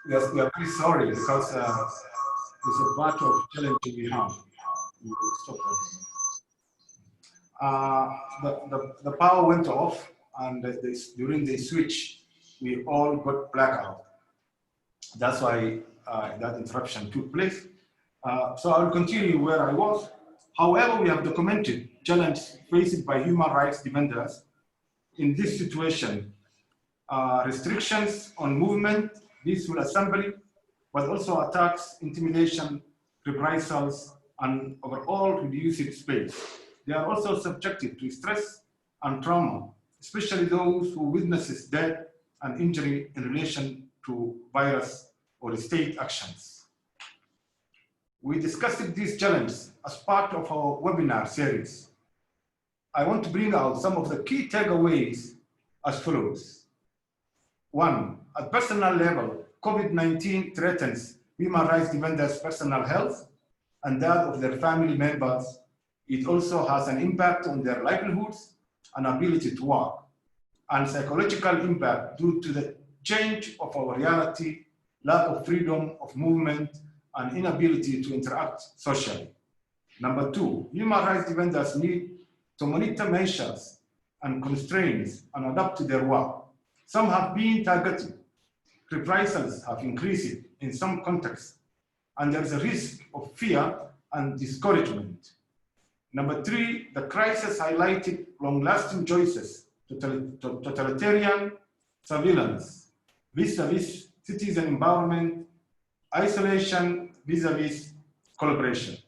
We are very sorry because it's a part of challenge we have. Stop the power went off, and during the switch, we all got blackout. That's why that interruption took place. So I will continue where I was. However, we have documented challenges faced by human rights defenders in this situation. Restrictions on movement, peaceful assembly, but also attacks, intimidation, reprisals, and overall reduced space. They are also subjected to stress and trauma, especially those who witnesses death and injury in relation to virus or state actions. We discussed these challenges as part of our webinar series. I want to bring out some of the key takeaways as follows. 1, at personal level, COVID-19 threatens human rights defenders' personal health and that of their family members. It also has an impact on their livelihoods and ability to work, and psychological impact due to the change of our reality, lack of freedom of movement, and inability to interact socially. Number 2, human rights defenders need to monitor measures and constraints and adapt to their work. Some have been targeted. Reprisals have increased in some contexts, and there is a risk of fear and discouragement. Number 3, the crisis highlighted long-lasting choices, totalitarian surveillance, vis-a-vis citizen empowerment, isolation vis-a-vis collaboration.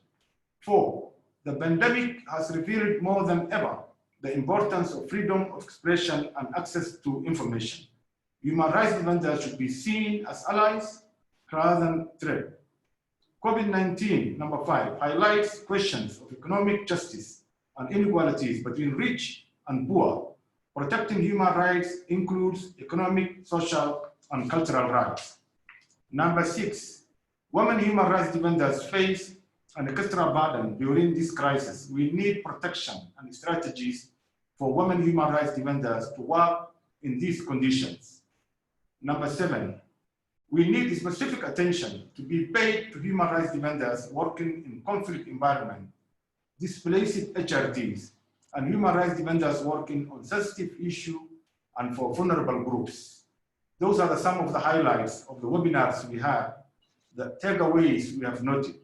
4, the pandemic has revealed more than ever the importance of freedom of expression and access to information. Human rights defenders should be seen as allies rather than threats. COVID-19, number 5, highlights questions of economic justice and inequalities between rich and poor. Protecting human rights includes economic, social, and cultural rights. Number 6, women human rights defenders face an extra burden during this crisis. We need protection and strategies for women human rights defenders to work in these conditions. Number 7, we need specific attention to be paid to human rights defenders working in conflict environment, displaced HRDs, and human rights defenders working on sensitive issues and for vulnerable groups. Those are some of the highlights of the webinars we had, the takeaways we have noted.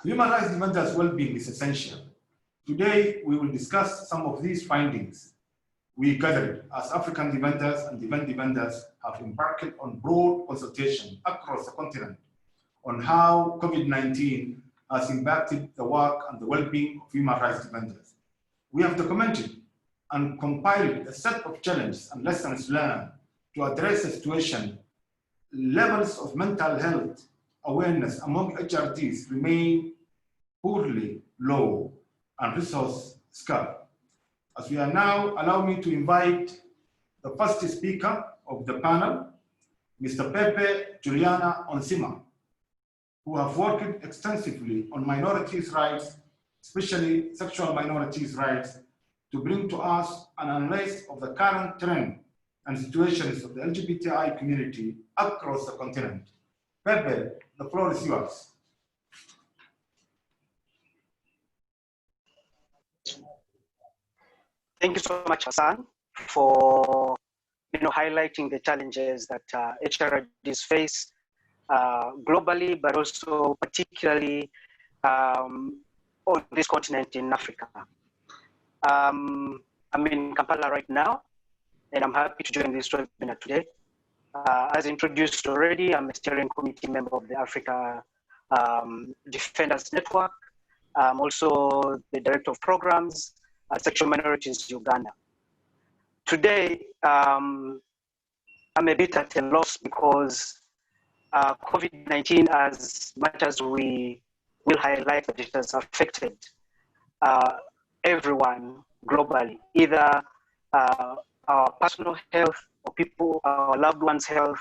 Human rights defenders' well-being is essential. Today, we will discuss some of these findings we gathered as African defenders and defenders have embarked on broad consultation across the continent on how COVID-19 has impacted the work and the well-being of human rights defenders. We have documented and compiled a set of challenges and lessons learned to address the situation. Levels of mental health awareness among HRDs remain poorly low and resource scarce. As we are now, allow me to invite the first speaker of the panel, Mr. Pepe Juliana Onsima, who have worked extensively on minorities' rights, especially sexual minorities' rights, to bring to us an analysis of the current trend and situations of the LGBTI community across the continent. Pepe, the floor is yours. Thank you so much, Hassan, for highlighting the challenges that HRDs face globally, but also particularly on this continent in Africa. I'm in Kampala right now, and I'm happy to join this webinar today. As introduced already, I'm a steering committee member of the Africa Defenders Network. I'm also the director of programs at Sexual Minorities Uganda. Today, I'm a bit at a loss because COVID-19, as much as we will highlight that it has affected everyone globally, either our personal health, or our loved ones' health,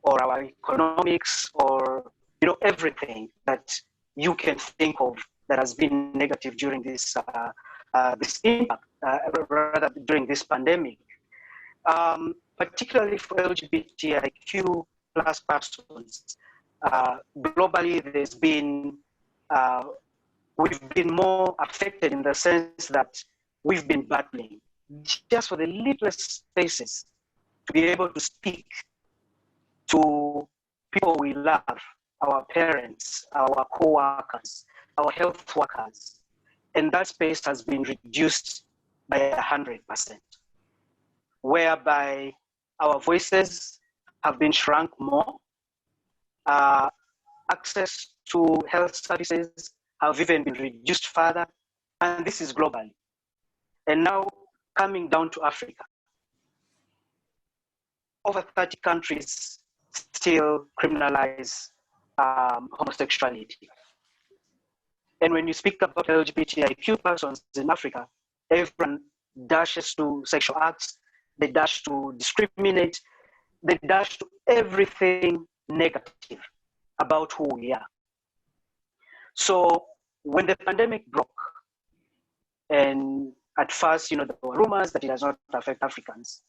or our economics, or everything that you can think of that has been negative during this this impact, rather during this pandemic. particularly for LGBTIQ plus persons, globally there's been, we've been more affected in the sense that we've been battling just for the littlest spaces to be able to speak to people we love, our parents, our co-workers, our health workers. And that space has been reduced by 100%, whereby our voices have been shrunk more. Access to health services have even been reduced further, and this is globally. And now coming down to Africa, over 30 countries still criminalize homosexuality. And when you speak about LGBTIQ persons in Africa, everyone dashes to sexual acts, they dash to discriminate, they dash to everything negative about who we are. So when the pandemic broke, and at first, there were rumors that it does not affect Africans,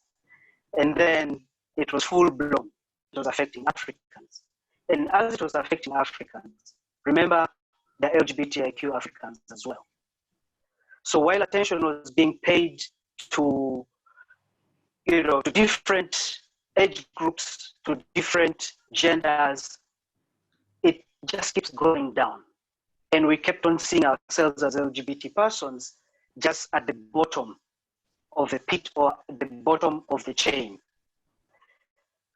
and then it was full blown, it was affecting Africans. And as it was affecting Africans, remember, the LGBTIQ Africans as well. So while attention was being paid to, to different age groups, to different genders, it just keeps going down. And we kept on seeing ourselves as LGBT persons just at the bottom of the pit or at the bottom of the chain.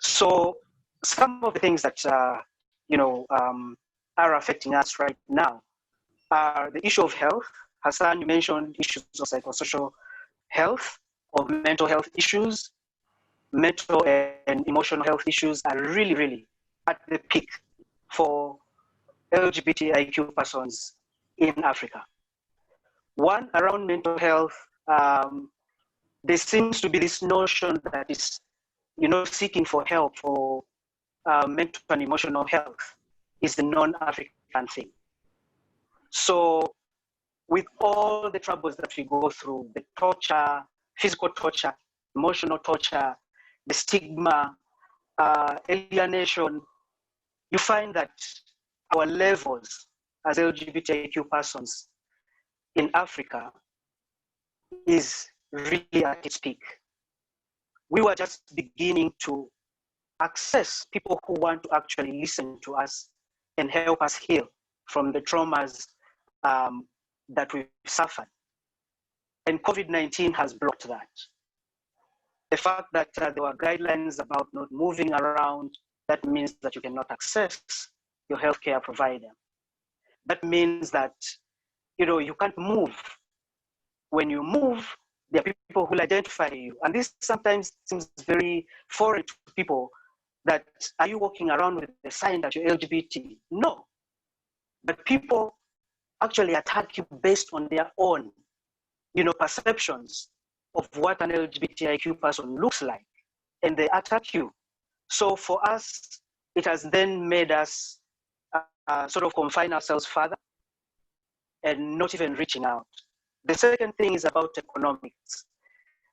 So some of the things that, are affecting us right now are the issue of health. Hassan, you mentioned issues of psychosocial health, of mental health issues. Mental and emotional health issues are really, really at the peak for LGBTIQ persons in Africa. One, around mental health, there seems to be this notion that is, seeking for help for mental and emotional health is the non-African thing. So with all the troubles that we go through, the torture, physical torture, emotional torture, the stigma, alienation, you find that our levels as LGBTIQ persons in Africa is really at its peak. We were just beginning to access people who want to actually listen to us and help us heal from the traumas that we've suffered. And COVID-19 has blocked that. The fact that there were guidelines about not moving around, that means that you cannot access your healthcare provider. That means that, you can't move. When you move, there are people who will identify you. And this sometimes seems very foreign to people, that are you walking around with the sign that you're LGBT? No. But people actually attack you based on their own, perceptions of what an LGBTIQ person looks like, and they attack you. So for us, it has then made us sort of confine ourselves further and not even reaching out. The second thing is about economics,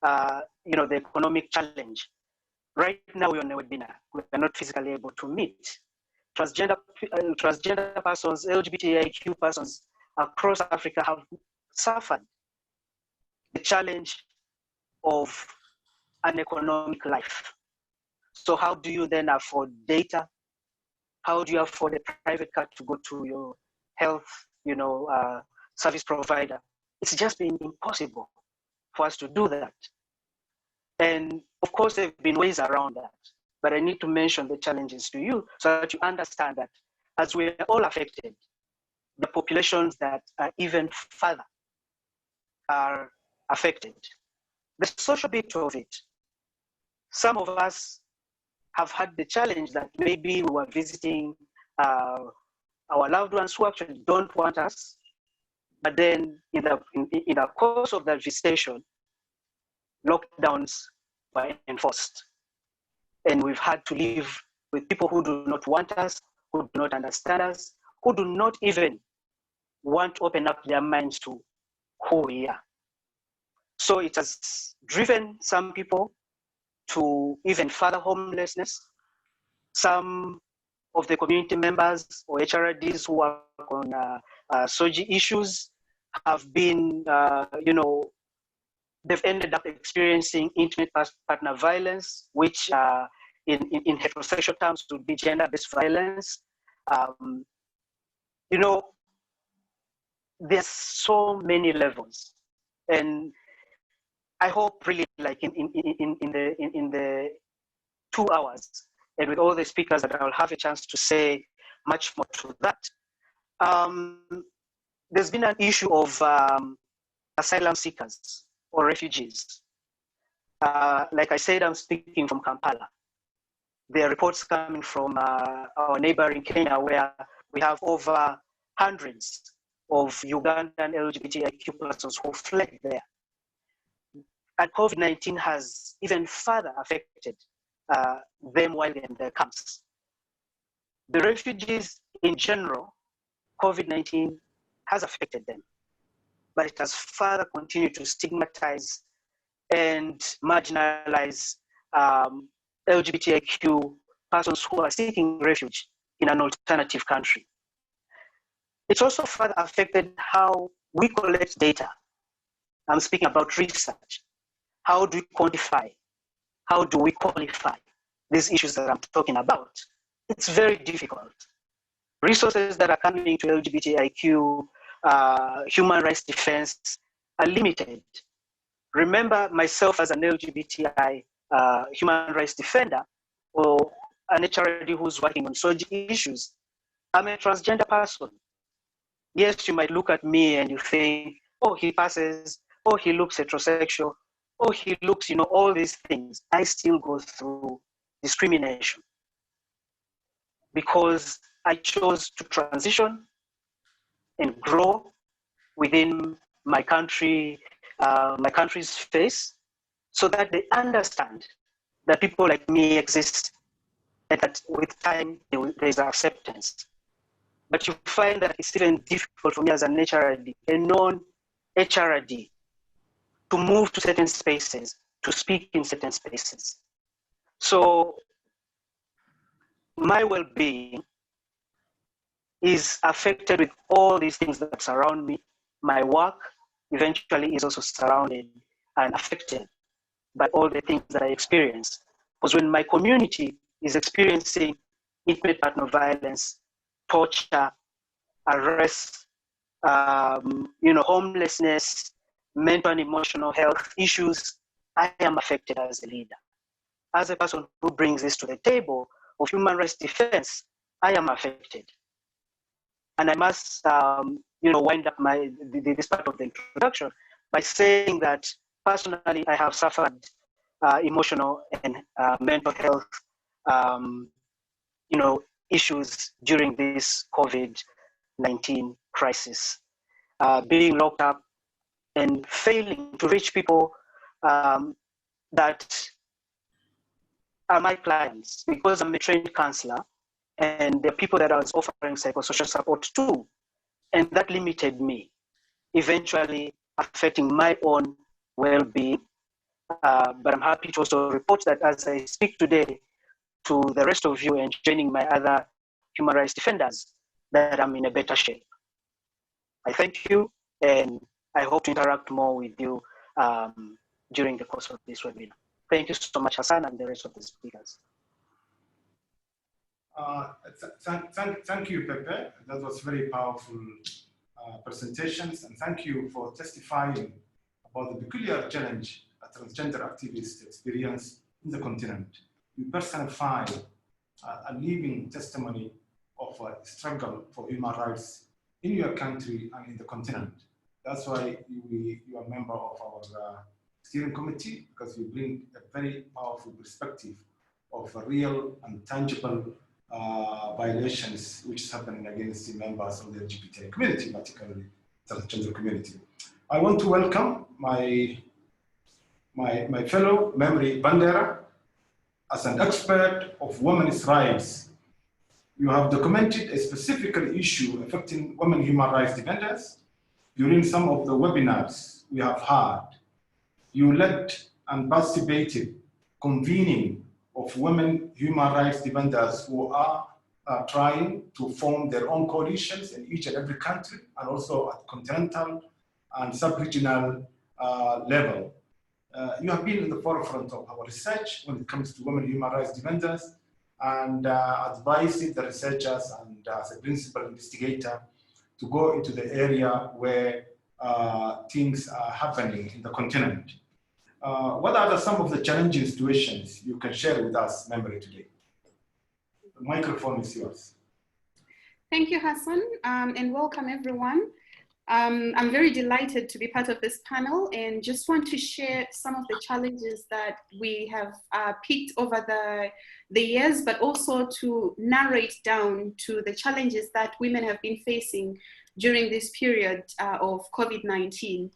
the economic challenge. Right now, we're on a webinar. We are not physically able to meet. Transgender persons, LGBTIQ persons across Africa have suffered the challenge of an economic life. So how do you then afford data? How do you afford a private car to go to your health, service provider? It's just been impossible for us to do that. And of course, there have been ways around that, but I need to mention the challenges to you so that you understand that as we are all affected, the populations that are even further are affected. The social bit of it, some of us have had the challenge that maybe we were visiting our loved ones who actually don't want us, but then in the course of that visitation, lockdowns were enforced. And we've had to live with people who do not want us, who do not understand us, who do not even want to open up their minds to who we are. So it has driven some people to even further homelessness. Some of the community members or HRDs who work on SOGI issues have been, they've ended up experiencing intimate partner violence, which in heterosexual terms would be gender-based violence. There's so many levels, and I hope really, like in the 2 hours, and with all the speakers, that I'll have a chance to say much more to that. There's been an issue of asylum seekers or refugees. Like I said, I'm speaking from Kampala. There are reports coming from our neighboring Kenya, where we have over hundreds of Ugandan LGBTIQ persons who fled there. And COVID-19 has even further affected them while in their camps. The refugees in general, COVID-19 has affected them, but it has further continued to stigmatize and marginalize LGBTIQ persons who are seeking refuge in an alternative country. It's also further affected how we collect data. I'm speaking about research. How do we quantify? How do we qualify these issues that I'm talking about? It's very difficult. Resources that are coming to LGBTIQ human rights defense are limited. Remember, myself as an LGBTI human rights defender, or an HRD who's working on SOGI issues, I'm a transgender person. Yes, you might look at me and you think, oh, he passes, oh, he looks heterosexual, oh, he looks, all these things. I still go through discrimination because I chose to transition and grow within my country, my country's space, so that they understand that people like me exist, and that with time there's acceptance. But you find that it's even difficult for me as an HRD, a non-HRD, to move to certain spaces, to speak in certain spaces. So my well-being is affected with all these things that surround me. My work eventually is also surrounded and affected by all the things that I experience. Because when my community is experiencing intimate partner violence, torture, arrest, homelessness, mental and emotional health issues, I am affected as a leader. As a person who brings this to the table of human rights defense, I am affected. And I must, wind up this part of the introduction by saying that personally, I have suffered emotional and mental health, issues during this COVID-19 crisis. Being locked up and failing to reach people that are my clients, because I'm a trained counselor, and the people that I was offering psychosocial support to, and that limited me, eventually affecting my own well-being. But I'm happy to also report that as I speak today to the rest of you and joining my other human rights defenders, that I'm in a better shape. I thank you, and I hope to interact more with you during the course of this webinar. Thank you so much, Hassan, and the rest of the speakers. Thank you, Pepe. That was very powerful presentations, and thank you for testifying about the peculiar challenge transgender activists experience in the continent. You personify a living testimony of a struggle for human rights in your country and in the continent. That's why you are a member of our steering committee, because you bring a very powerful perspective of real and tangible violations which is happening against the members of the LGBT community, particularly the transgender community. I want to welcome my fellow memory Bandera. As an expert of women's rights, you have documented a specific issue affecting women human rights defenders. During some of the webinars we have had, you led and participated convening of women human rights defenders who are trying to form their own coalitions in each and every country, and also at continental and sub-regional level. You have been in the forefront of our research when it comes to women human rights defenders, and advising the researchers and as a principal investigator to go into the area where things are happening in the continent. What are some of the challenging situations you can share with us, Memory, today? The microphone is yours. Thank you, Hassan, and welcome everyone. I'm very delighted to be part of this panel and just want to share some of the challenges that we have picked over the years, but also to narrate down to the challenges that women have been facing during this period of COVID-19.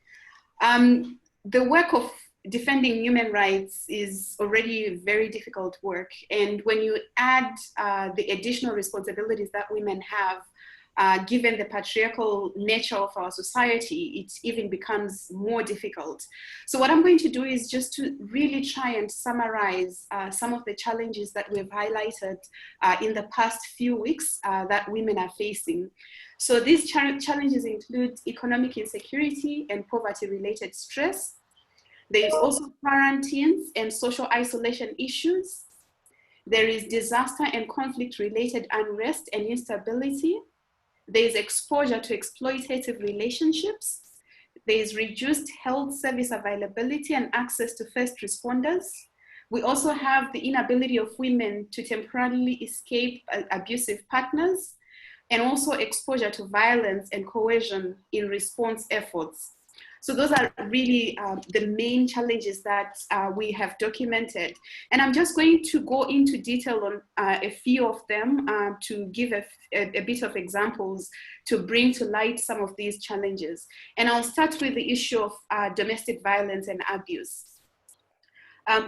The work of defending human rights is already very difficult work. And when you add the additional responsibilities that women have, given the patriarchal nature of our society, it even becomes more difficult. So what I'm going to do is just to really try and summarize some of the challenges that we've highlighted in the past few weeks that women are facing. So these challenges include economic insecurity and poverty-related stress. There's also quarantines and social isolation issues. There is disaster and conflict-related unrest and instability. There is exposure to exploitative relationships. There is reduced health service availability and access to first responders. We also have the inability of women to temporarily escape abusive partners, and also exposure to violence and coercion in response efforts. So those are really the main challenges that we have documented. And I'm just going to go into detail on a few of them to give a bit of examples to bring to light some of these challenges. And I'll start with the issue of domestic violence and abuse.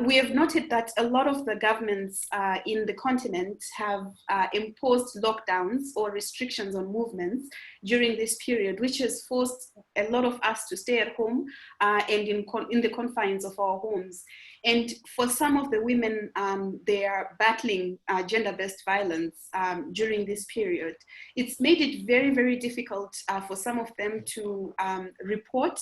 We have noted that a lot of the governments in the continent have imposed lockdowns or restrictions on movements during this period, which has forced a lot of us to stay at home and in the confines of our homes. And for some of the women, they are battling gender-based violence during this period. It's made it very, very difficult for some of them to report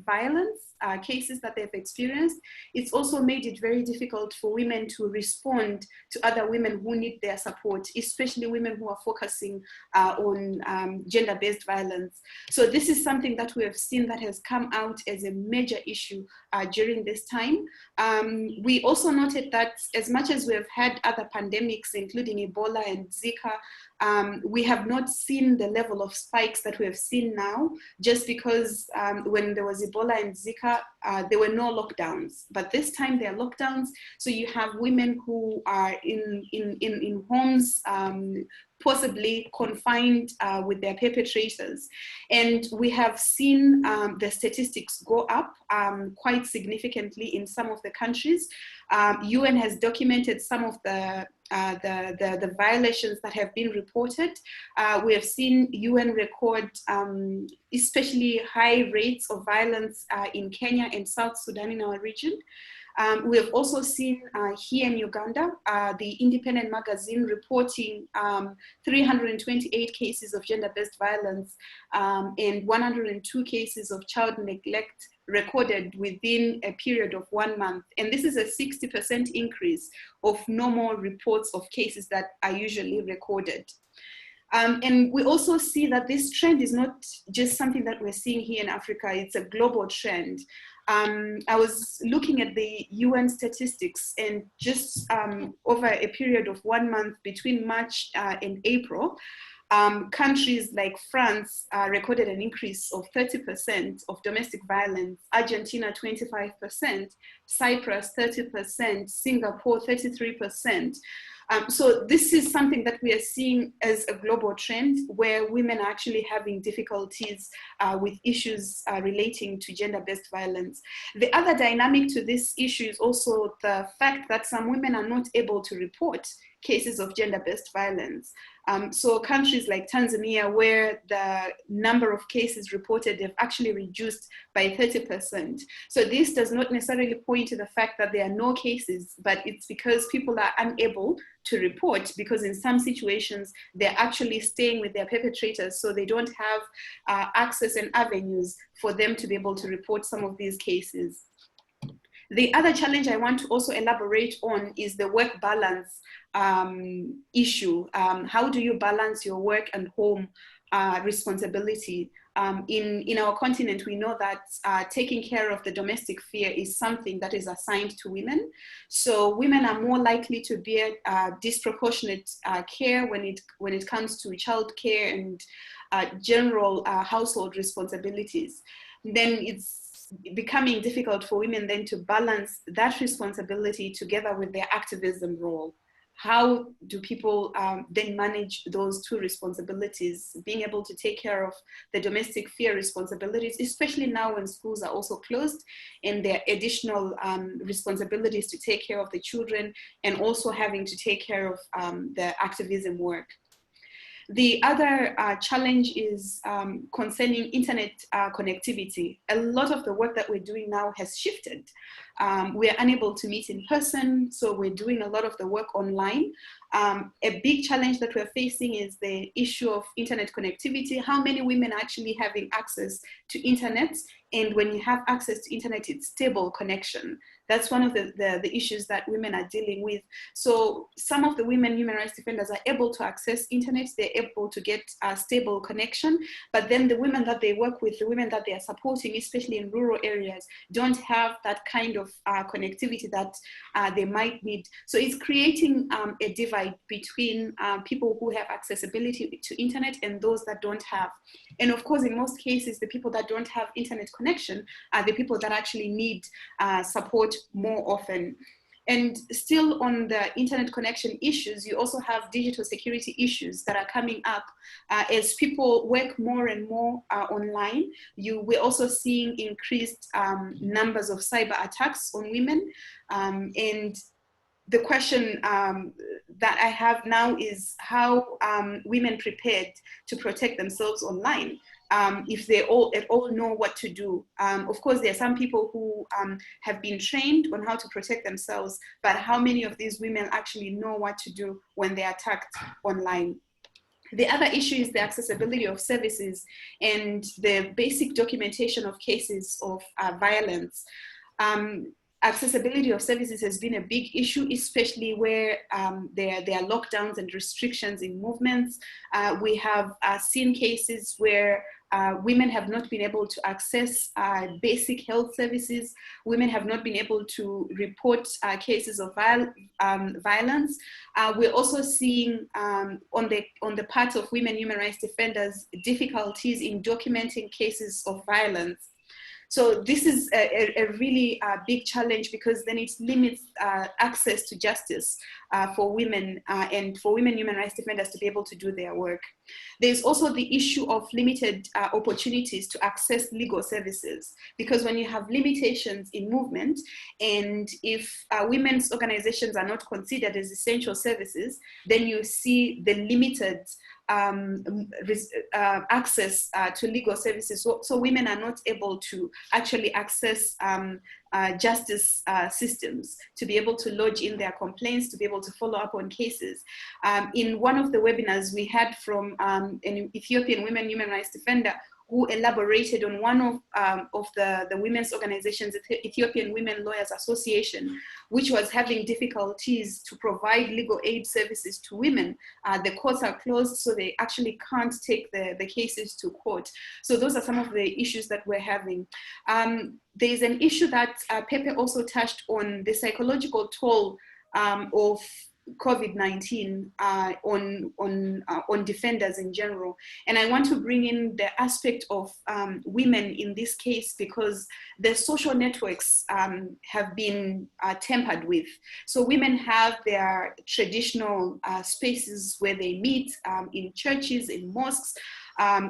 violence, cases that they've experienced. It's also made it very difficult for women to respond to other women who need their support, especially women who are focusing on gender-based violence. So this is something that we have seen that has come out as a major issue during this time. We also noted that as much as we have had other pandemics, including Ebola and Zika, we have not seen the level of spikes that we have seen now, just because when there was Ebola and Zika, there were no lockdowns. But this time there are lockdowns, so you have women who are in homes, possibly confined with their perpetrators. And we have seen the statistics go up quite significantly in some of the countries. UN has documented some of the violations that have been reported. We have seen UN record especially high rates of violence in Kenya and South Sudan in our region. We have also seen here in Uganda, the Independent magazine reporting 328 cases of gender-based violence and 102 cases of child neglect recorded within a period of 1 month. And this is a 60% increase of normal reports of cases that are usually recorded. And we also see that this trend is not just something that we're seeing here in Africa, it's a global trend. I was looking at the UN statistics, and just over a period of 1 month between March and April, countries like France recorded an increase of 30% of domestic violence, Argentina 25%, Cyprus 30%, Singapore 33%. So this is something that we are seeing as a global trend, where women are actually having difficulties with issues relating to gender-based violence. The other dynamic to this issue is also the fact that some women are not able to report cases of gender-based violence. So countries like Tanzania, where the number of cases reported have actually reduced by 30%. So this does not necessarily point to the fact that there are no cases, but it's because people are unable to report, because in some situations, they're actually staying with their perpetrators, so they don't have access and avenues for them to be able to report some of these cases. The other challenge I want to also elaborate on is the work balance issue. How do you balance your work and home responsibility? In our continent, we know that taking care of the domestic sphere is something that is assigned to women. So women are more likely to bear disproportionate care when it comes to childcare and general household responsibilities. Then it's becoming difficult for women then to balance that responsibility together with their activism role. How do people then manage those two responsibilities, being able to take care of the domestic sphere responsibilities, especially now when schools are also closed and there are additional responsibilities to take care of the children, and also having to take care of the activism work. The other challenge is concerning internet connectivity. A lot of the work that we're doing now has shifted. We're unable to meet in person, so we're doing a lot of the work online. A big challenge that we're facing is the issue of internet connectivity. How many women are actually having access to internet? And when you have access to internet, it's stable connection. That's one of the issues that women are dealing with. So some of the women human rights defenders are able to access internet, they're able to get a stable connection, but then the women that they work with, the women that they are supporting, especially in rural areas, don't have that kind of connectivity that they might need. So it's creating a divide between people who have accessibility to internet and those that don't have. And of course, in most cases, the people that don't have internet connection are the people that actually need support more often. And still on the internet connection issues, you also have digital security issues that are coming up as people work more and more online. We're also seeing increased numbers of cyber attacks on women. And the question that I have now is how women prepared to protect themselves online. If they at all know what to do. Of course, there are some people who have been trained on how to protect themselves, but how many of these women actually know what to do when they're attacked online? The other issue is the accessibility of services and the basic documentation of cases of violence. Accessibility of services has been a big issue, especially where there are lockdowns and restrictions in movements. We have seen cases where women have not been able to access basic health services. Women have not been able to report cases of violence. We're also seeing on the part of women human rights defenders, difficulties in documenting cases of violence. So this is a really big challenge, because then it limits access to justice for women and for women human rights defenders to be able to do their work. There's also the issue of limited opportunities to access legal services, because when you have limitations in movement, and if women's organizations are not considered as essential services, then you see the limited access to legal services. So women are not able to actually access justice systems to be able to lodge in their complaints, to be able to follow up on cases. In one of the webinars we had from an Ethiopian women human rights defender who elaborated on one of the women's organizations, the Ethiopian Women Lawyers Association, which was having difficulties to provide legal aid services to women. The courts are closed, so they actually can't take the cases to court. So those are some of the issues that we're having. There's an issue that Pepe also touched on, the psychological toll of COVID-19 on defenders in general. And I want to bring in the aspect of women in this case, because the social networks have been tampered with. So women have their traditional spaces where they meet, in churches, in mosques,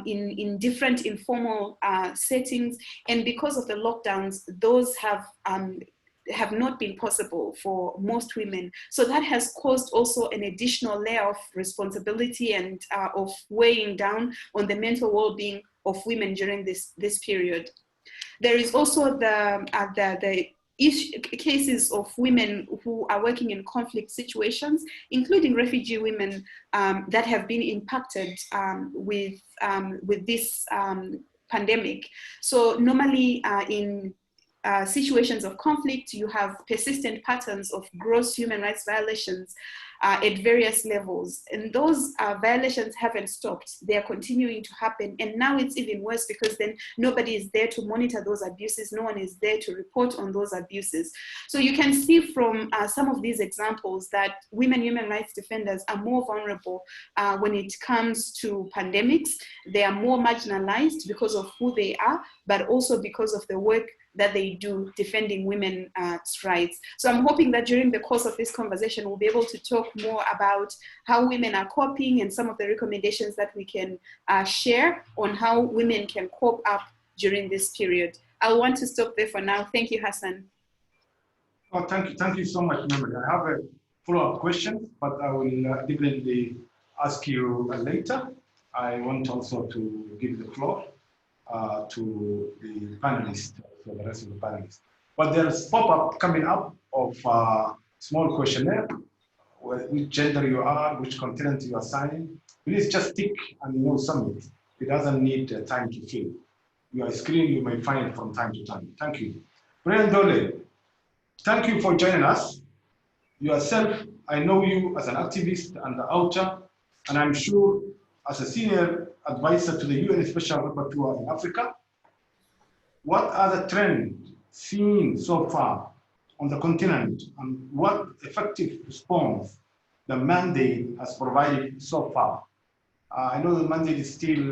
in different informal settings. And because of the lockdowns, those have not been possible for most women. So that has caused also an additional layer of responsibility and of weighing down on the mental well-being of women during this period. There is also the cases of women who are working in conflict situations, including refugee women that have been impacted with this pandemic. So normally in situations of conflict, you have persistent patterns of gross human rights violations at various levels. And those violations haven't stopped. They are continuing to happen. And now it's even worse because then nobody is there to monitor those abuses. No one is there to report on those abuses. So you can see from some of these examples that women human rights defenders are more vulnerable when it comes to pandemics. They are more marginalized because of who they are, but also because of the work that they do defending women's rights. So I'm hoping that during the course of this conversation, we'll be able to talk more about how women are coping and some of the recommendations that we can share on how women can cope up during this period. I want to stop there for now. Thank you, Hassan. Oh, thank you so much, Memory. I have a follow-up question, but I will definitely ask you later. I want also to give the floor to the panelists, for the rest of the panelists. But there's pop-up coming up of a small questionnaire, which gender you are, which continent you are signing. Please just tick and submit. It doesn't need time to fill. Your screen, you may find it from time to time. Thank you. Brian Dooley, thank you for joining us. Yourself, I know you as an activist and the author, and I'm sure as a senior advisor to the UN Special Rapporteur in Africa, what are the trends seen so far on the continent and what effective response the mandate has provided so far? I know the mandate is still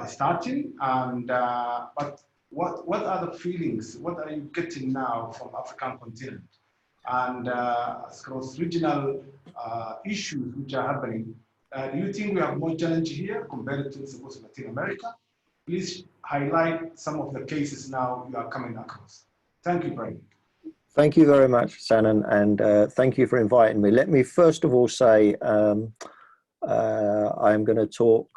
starting, and but what are the feelings? What are you getting now from African continent? And across regional issues which are happening, do you think we have more challenge here compared to suppose Latin America? Please highlight some of the cases now you are coming across. Thank you, Brian. Thank you very much, Hassan, and thank you for inviting me. Let me first of all say I'm going to talk,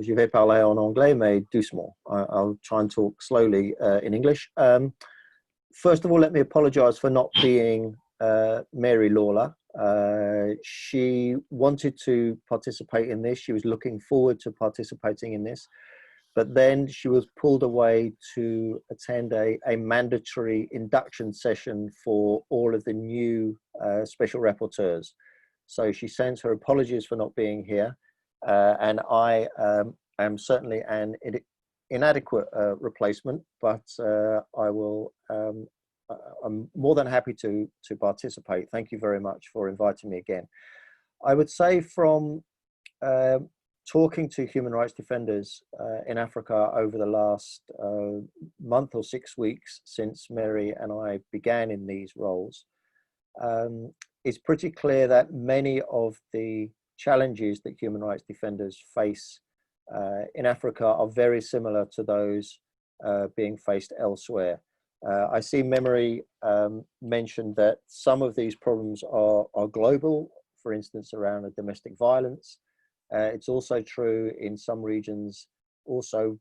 je vais parler en anglais, mais doucement. I'll try and talk slowly in English. First of all, let me apologize for not being Mary Lawler. She wanted to participate in this. She was looking forward to participating in this, but then she was pulled away to attend a mandatory induction session for all of the new special rapporteurs. So she sends her apologies for not being here, and I am certainly an inadequate replacement, but I will. I'm more than happy to participate. Thank you very much for inviting me again. I would say from talking to human rights defenders in Africa over the last month or 6 weeks since Mary and I began in these roles, it's pretty clear that many of the challenges that human rights defenders face in Africa are very similar to those being faced elsewhere. I see Memory mentioned that some of these problems are global, for instance, around domestic violence. It's also true in some regions also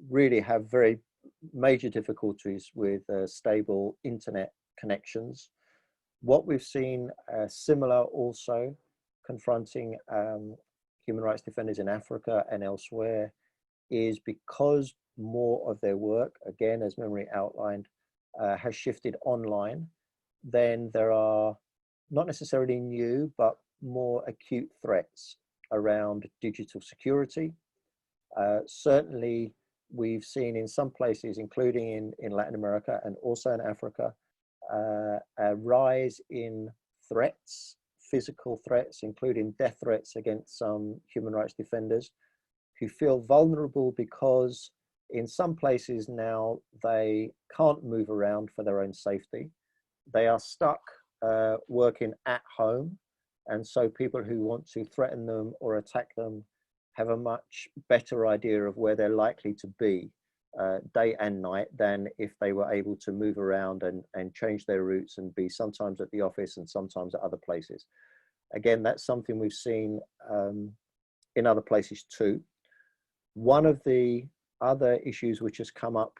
really have very major difficulties with stable internet connections. What we've seen similar also confronting human rights defenders in Africa and elsewhere is because more of their work, again, as Memory outlined, has shifted online, then there are not necessarily new, but more acute threats around digital security. Certainly, we've seen in some places, including in Latin America and also in Africa, a rise in threats, physical threats, including death threats against some human rights defenders, who feel vulnerable because in some places now they can't move around for their own safety. They are stuck working at home. And so people who want to threaten them or attack them have a much better idea of where they're likely to be day and night than if they were able to move around and change their routes and be sometimes at the office and sometimes at other places. Again, that's something we've seen in other places too. One of the other issues which has come up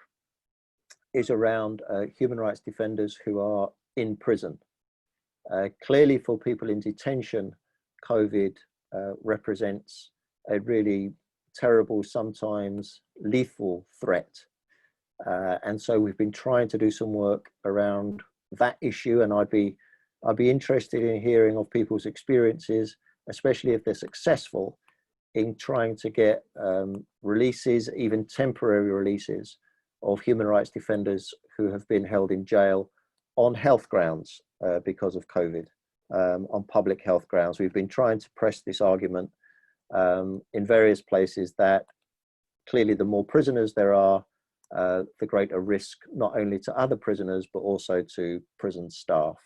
is around human rights defenders who are in prison. Clearly for people in detention, COVID represents a really terrible, sometimes lethal threat. And so we've been trying to do some work around that issue, and I'd be interested in hearing of people's experiences, especially if they're successful in trying to get releases, even temporary releases of human rights defenders who have been held in jail on health grounds because of COVID, on public health grounds. We've been trying to press this argument in various places that clearly the more prisoners there are, the greater risk not only to other prisoners, but also to prison staff.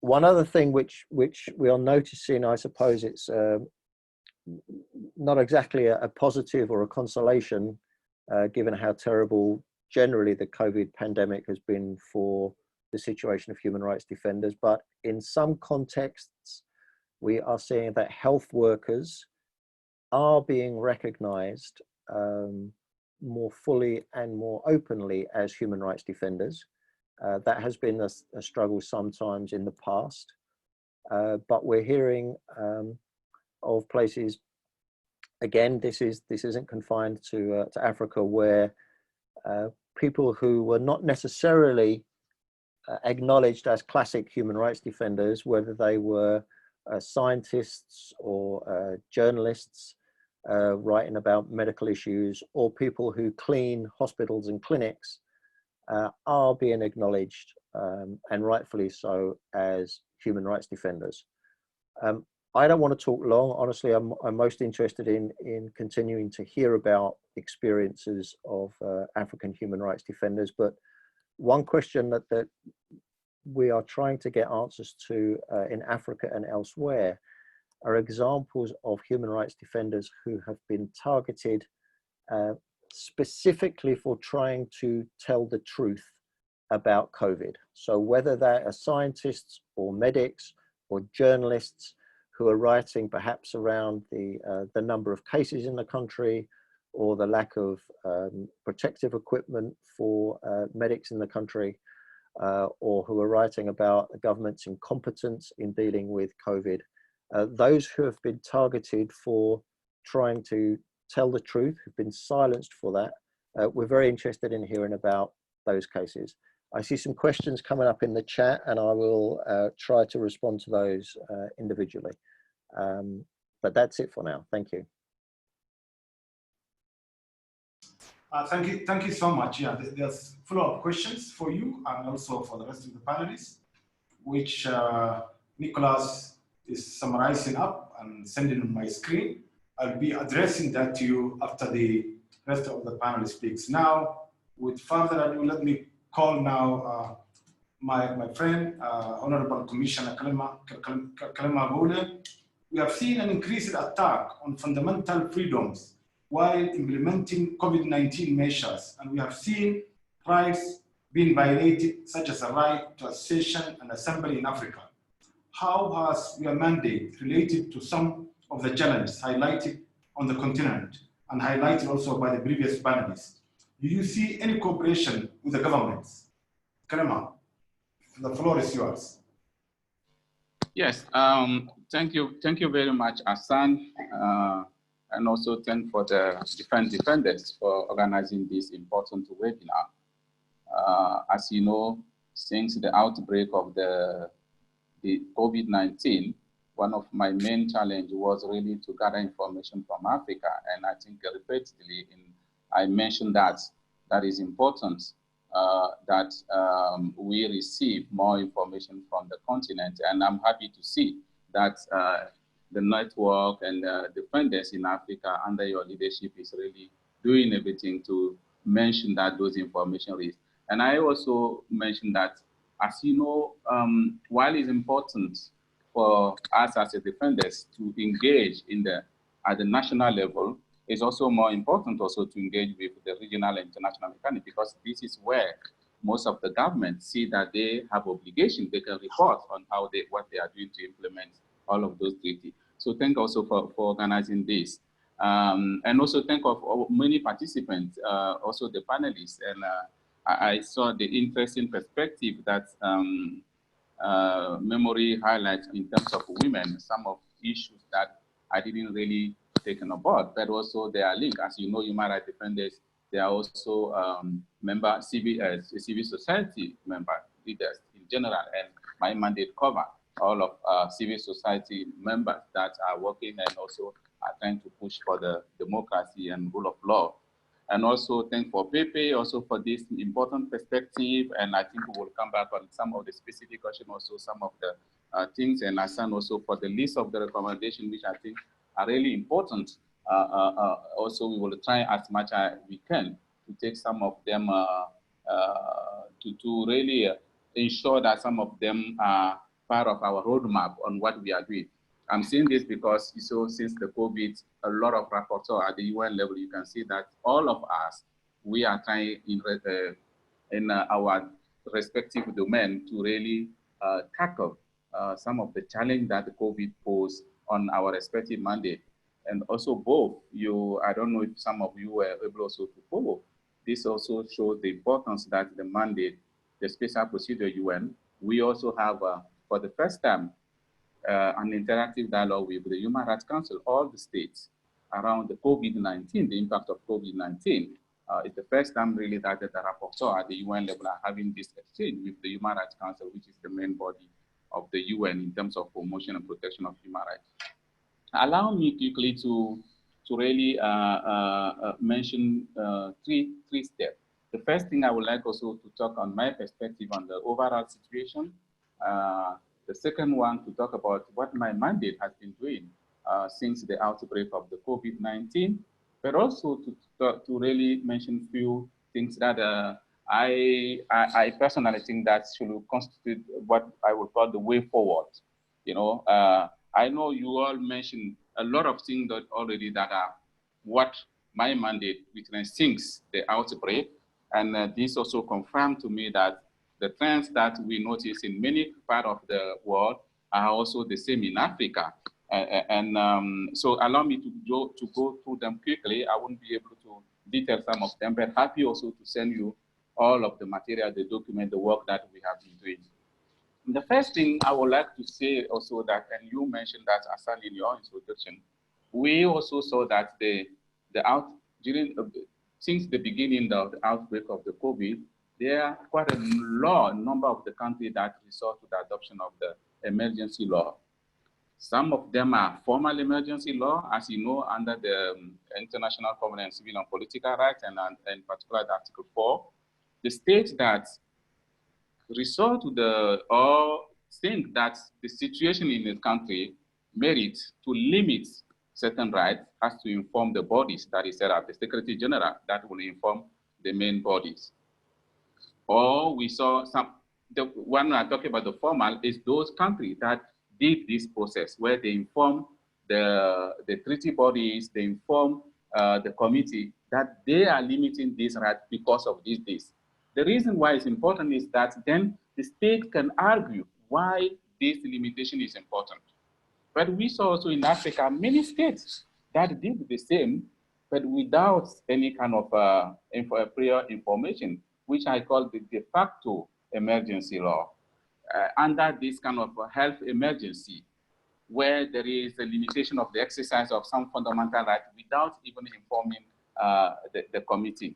One other thing which we are noticing, I suppose it's not exactly a positive or a consolation, given how terrible generally the COVID pandemic has been for the situation of human rights defenders, but in some contexts, we are seeing that health workers are being recognized more fully and more openly as human rights defenders. That has been a struggle sometimes in the past, but we're hearing of places, again, this isn't confined to Africa, where people who were not necessarily acknowledged as classic human rights defenders, whether they were scientists or journalists writing about medical issues, or people who clean hospitals and clinics, are being acknowledged, and rightfully so, as human rights defenders. I don't want to talk long. Honestly, I'm most interested in continuing to hear about experiences of African human rights defenders. But one question that we are trying to get answers to in Africa and elsewhere are examples of human rights defenders who have been targeted specifically for trying to tell the truth about COVID. So whether they are scientists or medics or journalists who are writing perhaps around the number of cases in the country, or the lack of protective equipment for medics in the country, or who are writing about the government's incompetence in dealing with COVID. Those who have been targeted for trying to tell the truth, who've been silenced for that, we're very interested in hearing about those cases. I see some questions coming up in the chat, and I will try to respond to those individually. But that's it for now. Thank you. Thank you so much. Yeah, there's follow-up questions for you and also for the rest of the panelists, which Nicholas is summarizing up and sending on my screen. I'll be addressing that to you after the rest of the panel speaks. Now, with further ado, let me call now my friend, Honorable Commissioner Clement Voule. We have seen an increased attack on fundamental freedoms while implementing COVID-19 measures, and we have seen rights being violated, such as the right to association and assembly in Africa. How has your mandate related to some of the challenges highlighted on the continent and highlighted also by the previous panelists? Do you see any cooperation with the governments? Clement, the floor is yours. Yes, thank you very much, Hassan, and also thank for the defenders for organizing this important webinar. As you know, since the outbreak of the COVID-19, one of my main challenges was really to gather information from Africa, and I think repeatedly I mentioned that is important. that we receive more information from the continent. And I'm happy to see that the network and defenders in Africa under your leadership is really doing everything to mention that those information risks. And I also mentioned that, as you know, while it's important for us as a defenders to engage in at the national level, it's also more important also to engage with the regional and international mechanism, because this is where most of the governments see that they have obligation. They can report on what they are doing to implement all of those treaties. So thank also for organizing this. And also thank of many participants, also the panelists. And I saw the interesting perspective that memory highlights in terms of women, some of issues that I didn't really take on board, but also they are linked. As you know, human rights defenders, they are also civil society member leaders in general, and my mandate cover all of civil society members that are working and also are trying to push for the democracy and rule of law. And also thank for Pepe also for this important perspective, and I think we will come back on some of the specific questions, also some of the things, and Hassan also for the list of the recommendations, which I think are really important. Also, we will try as much as we can to take some of them to really ensure that some of them are part of our roadmap on what we are doing. I'm saying this because since the COVID, a lot of rapporteurs at the UN level, you can see that all of us, we are trying in our respective domain to really tackle some of the challenge that the COVID posed on our respective mandate. And also both, I don't know if some of you were able also to follow. This also shows the importance that the mandate, the special procedure UN, we also have for the first time an interactive dialogue with the Human Rights Council, all the states around the COVID-19, the impact of COVID-19. It's the first time really that the rapporteur at the UN level are having this exchange with the Human Rights Council, which is the main body of the UN in terms of promotion and protection of human rights. Allow me quickly to really mention three steps. The first thing I would like also to talk on my perspective on the overall situation. The second one to talk about what my mandate has been doing since the outbreak of the COVID-19, but also to really mention a few things that I personally think that should constitute what I would call the way forward. You know, I know you all mentioned a lot of things that already that are what my mandate, which since the outbreak, and this also confirmed to me that the trends that we notice in many parts of the world are also the same in Africa. So allow me to go through them quickly. I won't be able to detail some of them, but happy also to send you all of the material, the document, the work that we have been doing. The first thing I would like to say also that, and you mentioned that, Hassan, in your introduction, we also saw that since the beginning of the outbreak of the COVID, there are quite a number of the countries that resort to the adoption of the emergency law. Some of them are formal emergency law, as you know, under the International Covenant on Civil and Political Rights, and in particular the Article 4. The states that resort to or think that the situation in the country merits to limit certain rights has to inform the bodies that is set up, the Secretary General, that will inform the main bodies. Or we saw the one I'm talking about the formal is those countries that did this process where they inform the treaty bodies, they inform the committee that they are limiting this right because of this. The reason why it's important is that then the state can argue why this limitation is important. But we saw also in Africa many states that did the same, but without any kind of prior information, which I call the de facto emergency law, under this kind of health emergency, where there is a limitation of the exercise of some fundamental right without even informing the committee.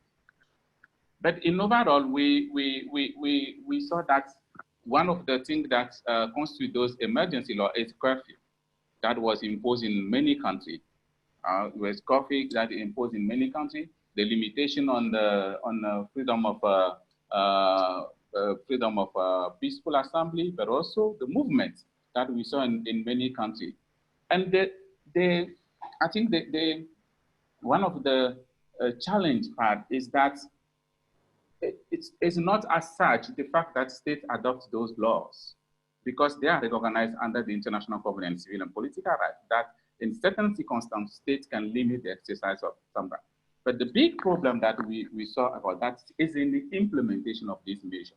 But in overall, we saw that one of the things that constitute those emergency law is curfew that was imposed in many countries. It was curfew that imposed in many countries, the limitation on the freedom of freedom of peaceful assembly, but also the movement that we saw in many countries. And I think one of the challenge part is that it's not as such the fact that states adopt those laws, because they are recognized under the International Covenant on Civil and Political Rights, that in certain circumstances, states can limit the exercise of some rights. But the big problem that we saw about that is in the implementation of this measure.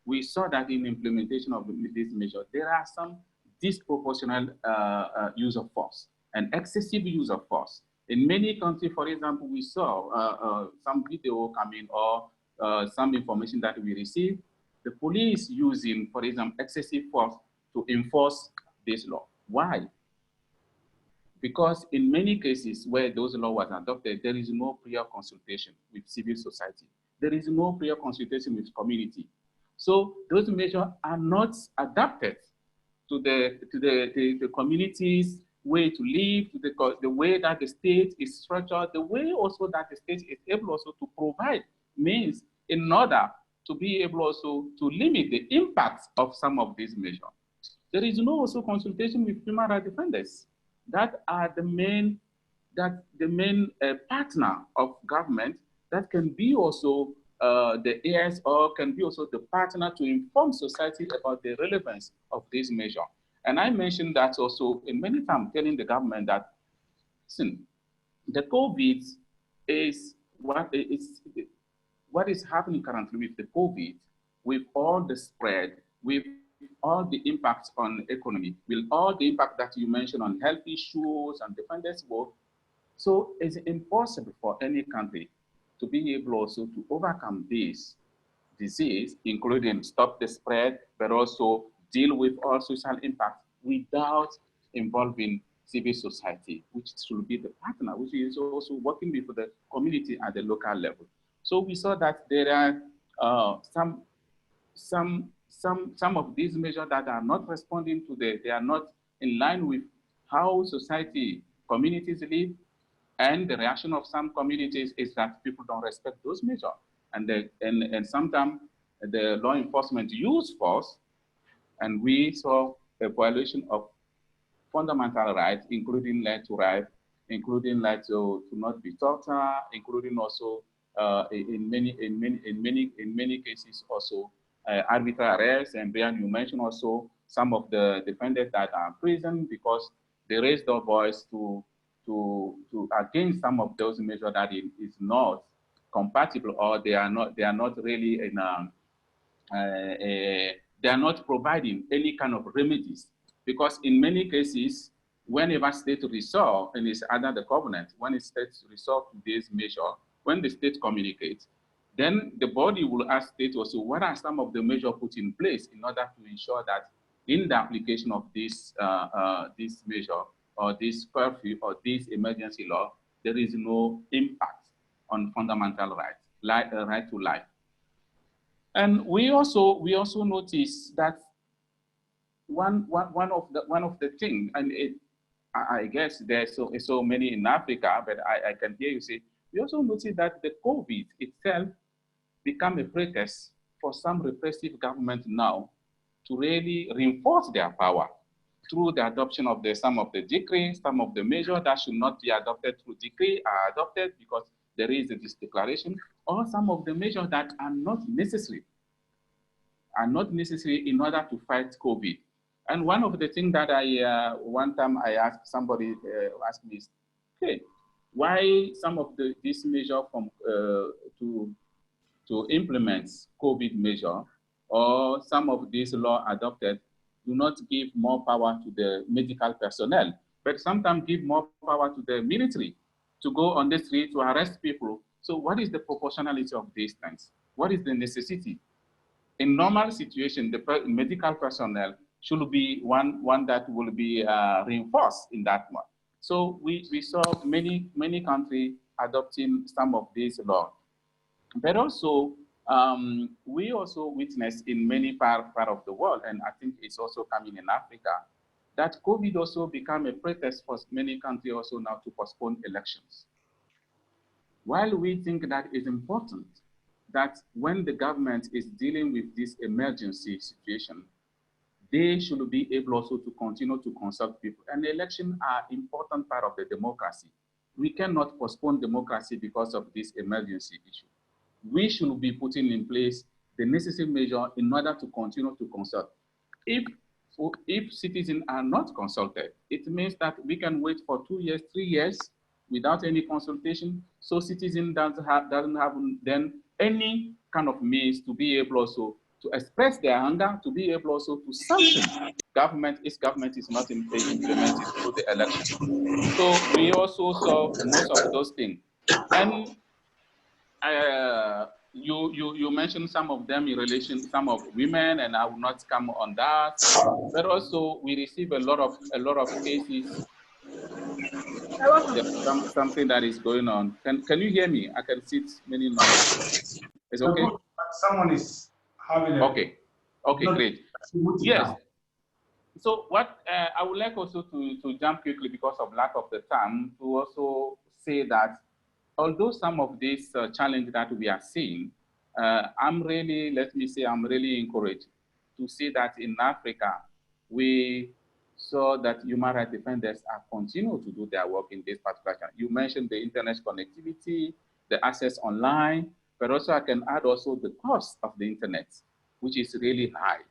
We saw that in implementation of this measure, there are some disproportionate use of force and excessive use of force. In many countries, for example, we saw some video coming or some information that we received, the police using, for example, excessive force to enforce this law. Why? Because in many cases where those laws was adopted, there is no prior consultation with civil society. There is no prior consultation with community. So those measures are not adapted to the community's way to live, to the way that the state is structured, the way also that the state is able also to provide means in order to be able also to limit the impacts of some of these measures. There is no also consultation with human rights defenders that are the main partner of government that can be also the heirs or can be also the partner to inform society about the relevance of this measure. And I mentioned that also in many times telling the government that, listen, the COVID is what is happening currently with the COVID, with all the spread, with all the impacts on economy, with all the impact that you mentioned on health issues and defenders work. So it's impossible for any country to be able also to overcome this disease, including stop the spread, but also deal with all social impacts without involving civil society, which should be the partner, which is also working with the community at the local level. So we saw that there are some of these measures that are not responding to they are not in line with how society, communities live, and the reaction of some communities is that people don't respect those measures. And sometimes the law enforcement use force, and we saw a violation of fundamental rights, including right to life, including right to not be tortured, including also in many cases also arbitrary arrests. And Brian, you mentioned also some of the defendants that are in prison because they raised their voice to against some of those measures that is not compatible, or they are not really in they are not providing any kind of remedies, because in many cases, whenever state resolve, and it's under the covenant, when states resolve this measure, when the state communicates, then the body will ask state also, what are some of the measures put in place in order to ensure that in the application of this this measure or this curfew or this emergency law, there is no impact on fundamental rights, like right to life. And we also notice that one of the things, and I guess there's so many in Africa, but I can hear you say, we also notice that the COVID itself become a pretext for some repressive government now to really reinforce their power through the adoption of some of the decrees. Some of the measures that should not be adopted through decree are adopted because there is this declaration, or some of the measures that are not necessary in order to fight COVID. And one of the things that one time I asked somebody, asked me, okay, why some of this measure from to implement COVID measure, or some of these law adopted do not give more power to the medical personnel, but sometimes give more power to the military to go on the street to arrest people. So what is the proportionality of these things? What is the necessity? In normal situation, the medical personnel should be one that will be reinforced in that one. So we saw many countries adopting some of these laws. But also, we also witnessed in many parts of the world, and I think it's also coming in Africa, that COVID also became a pretext for many countries also now to postpone elections. While we think that is important, that when the government is dealing with this emergency situation, they should be able also to continue to consult people. And elections are an important part of the democracy. We cannot postpone democracy because of this emergency issue. We should be putting in place the necessary measure in order to continue to consult. If citizens are not consulted, it means that we can wait for 2 years, 3 years without any consultation. So citizens doesn't have then any kind of means to be able also to express their anger, to be able also to sanction government if government is not implemented through the election. So we also saw most of those things. And you mentioned some of them in relation, some of women, and I will not come on that. But also we receive a lot of cases. There's something that is going on. Can you hear me? I can see many noise. It's okay. Someone is having a... Okay, great. Yes. So what I would like also to jump quickly because of lack of the time to also say that although some of these challenges that we are seeing, I'm really encouraged to see that in Africa, we saw that human rights defenders are continue to do their work in this particular challenge. You mentioned the internet connectivity, the access online, but also I can add also the cost of the internet, which is really high.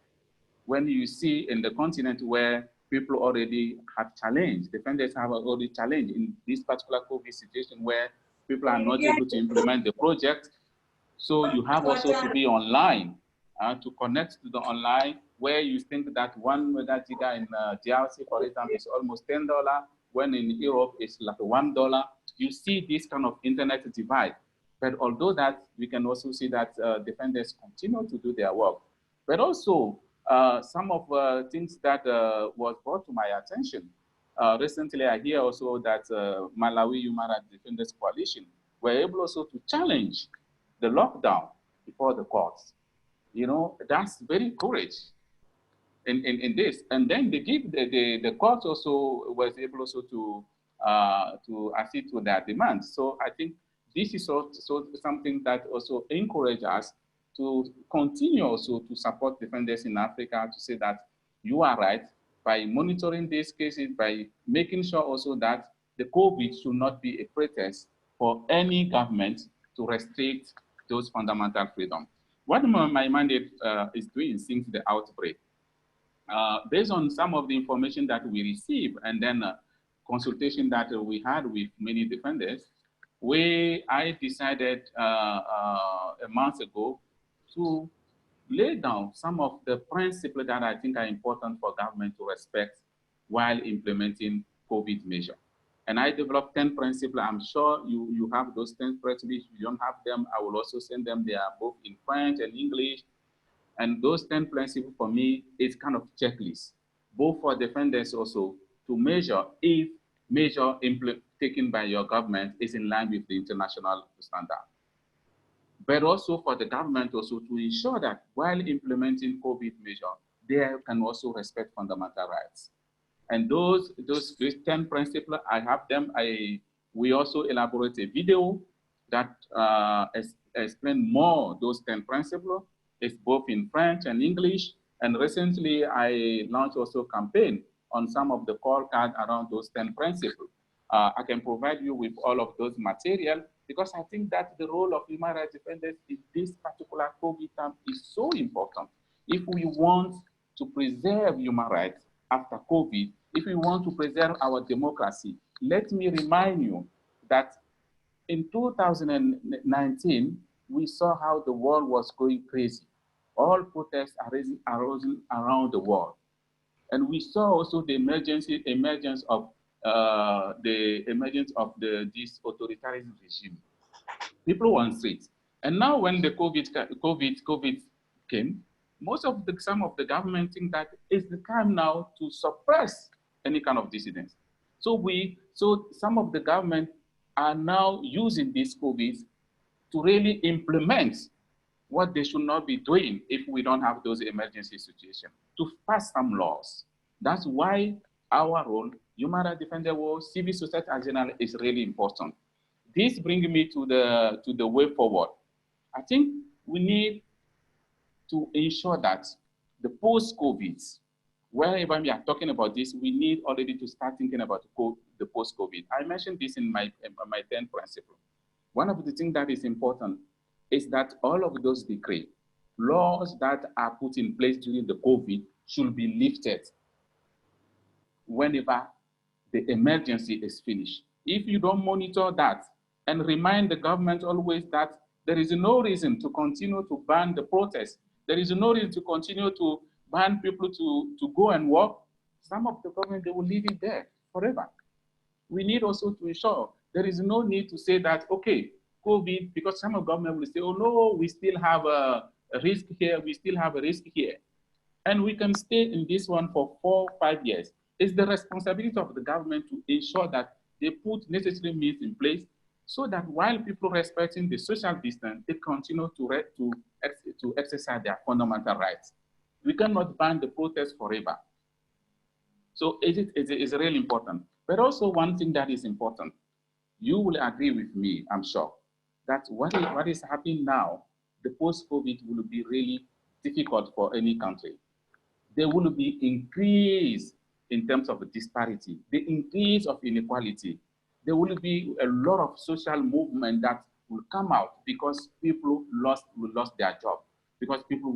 When you see in the continent where people already have challenged, defenders have already challenged in this particular COVID situation where people are not able to implement the project. So you have also to be online, to connect to the online, where you think that 1 giga in DRC, for example, is almost $10, when in Europe it's like $1. You see this kind of internet divide. But although that, we can also see that defenders continue to do their work. But also, some of things that was brought to my attention. Recently, I hear also that Malawi Human Rights Defenders Coalition were able also to challenge the lockdown before the courts. You know, that's very courage in this. And then they give the court also was able also to accede to their demands. So I think this is also something that also encourages us to continue also to support defenders in Africa to say that you are right by monitoring these cases, by making sure also that the COVID should not be a pretext for any government to restrict those fundamental freedoms. What my mandate is doing since the outbreak, based on some of the information that we received and then consultation that we had with many defenders, I decided a month ago to lay down some of the principles that I think are important for government to respect while implementing COVID measure. And I developed 10 principles. I'm sure you have those 10 principles. If you don't have them, I will also send them. They are both in French and English. And those 10 principles for me is kind of checklist, both for defenders also to measure if measure taken by your government is in line with the international standard. But also for the government also to ensure that while implementing COVID measure, they can also respect fundamental rights. And those 10 principles, I have them. We also elaborate a video that explain more those 10 principles. It's both in French and English. And recently, I launched also a campaign on some of the call cards around those 10 principles. I can provide you with all of those material because I think that the role of human rights defenders in this particular COVID time is so important. If we want to preserve human rights after COVID, if we want to preserve our democracy, let me remind you that in 2019, we saw how the world was going crazy. All protests arose around the world. And we saw also the emergence of this authoritarian regime. People were on streets. And now when the COVID came, some of the government think that it's the time now to suppress any kind of dissidence. So some of the government are now using this COVID to really implement what they should not be doing if we don't have those emergency situations, to pass some laws. That's why our role, human rights defender role, civil society in general, is really important. This brings me to the way forward. I think we need to ensure that the post-COVID, wherever we are talking about this, we need already to start thinking about the post-COVID. I mentioned this in my 10th principle. One of the things that is important is that all of those decrees, laws that are put in place during the COVID should be lifted whenever the emergency is finished. If you don't monitor that and remind the government always that there is no reason to continue to ban the protests, there is no reason to continue to ban people to go and work, some of the government, they will leave it there forever. We need also to ensure there is no need to say that, okay, COVID, because some of government will say, oh no, we still have a risk here, we still have a risk here. And we can stay in this one for 4 or 5 years. It's the responsibility of the government to ensure that they put necessary means in place so that while people respecting the social distance, they continue to exercise their fundamental rights. We cannot ban the protest forever. So it's really important. But also one thing that is important, you will agree with me, I'm sure, that what is happening now, the post-COVID will be really difficult for any country. There will be increase in terms of disparity, the increase of inequality. There will be a lot of social movement that will come out because people will lost their job, because people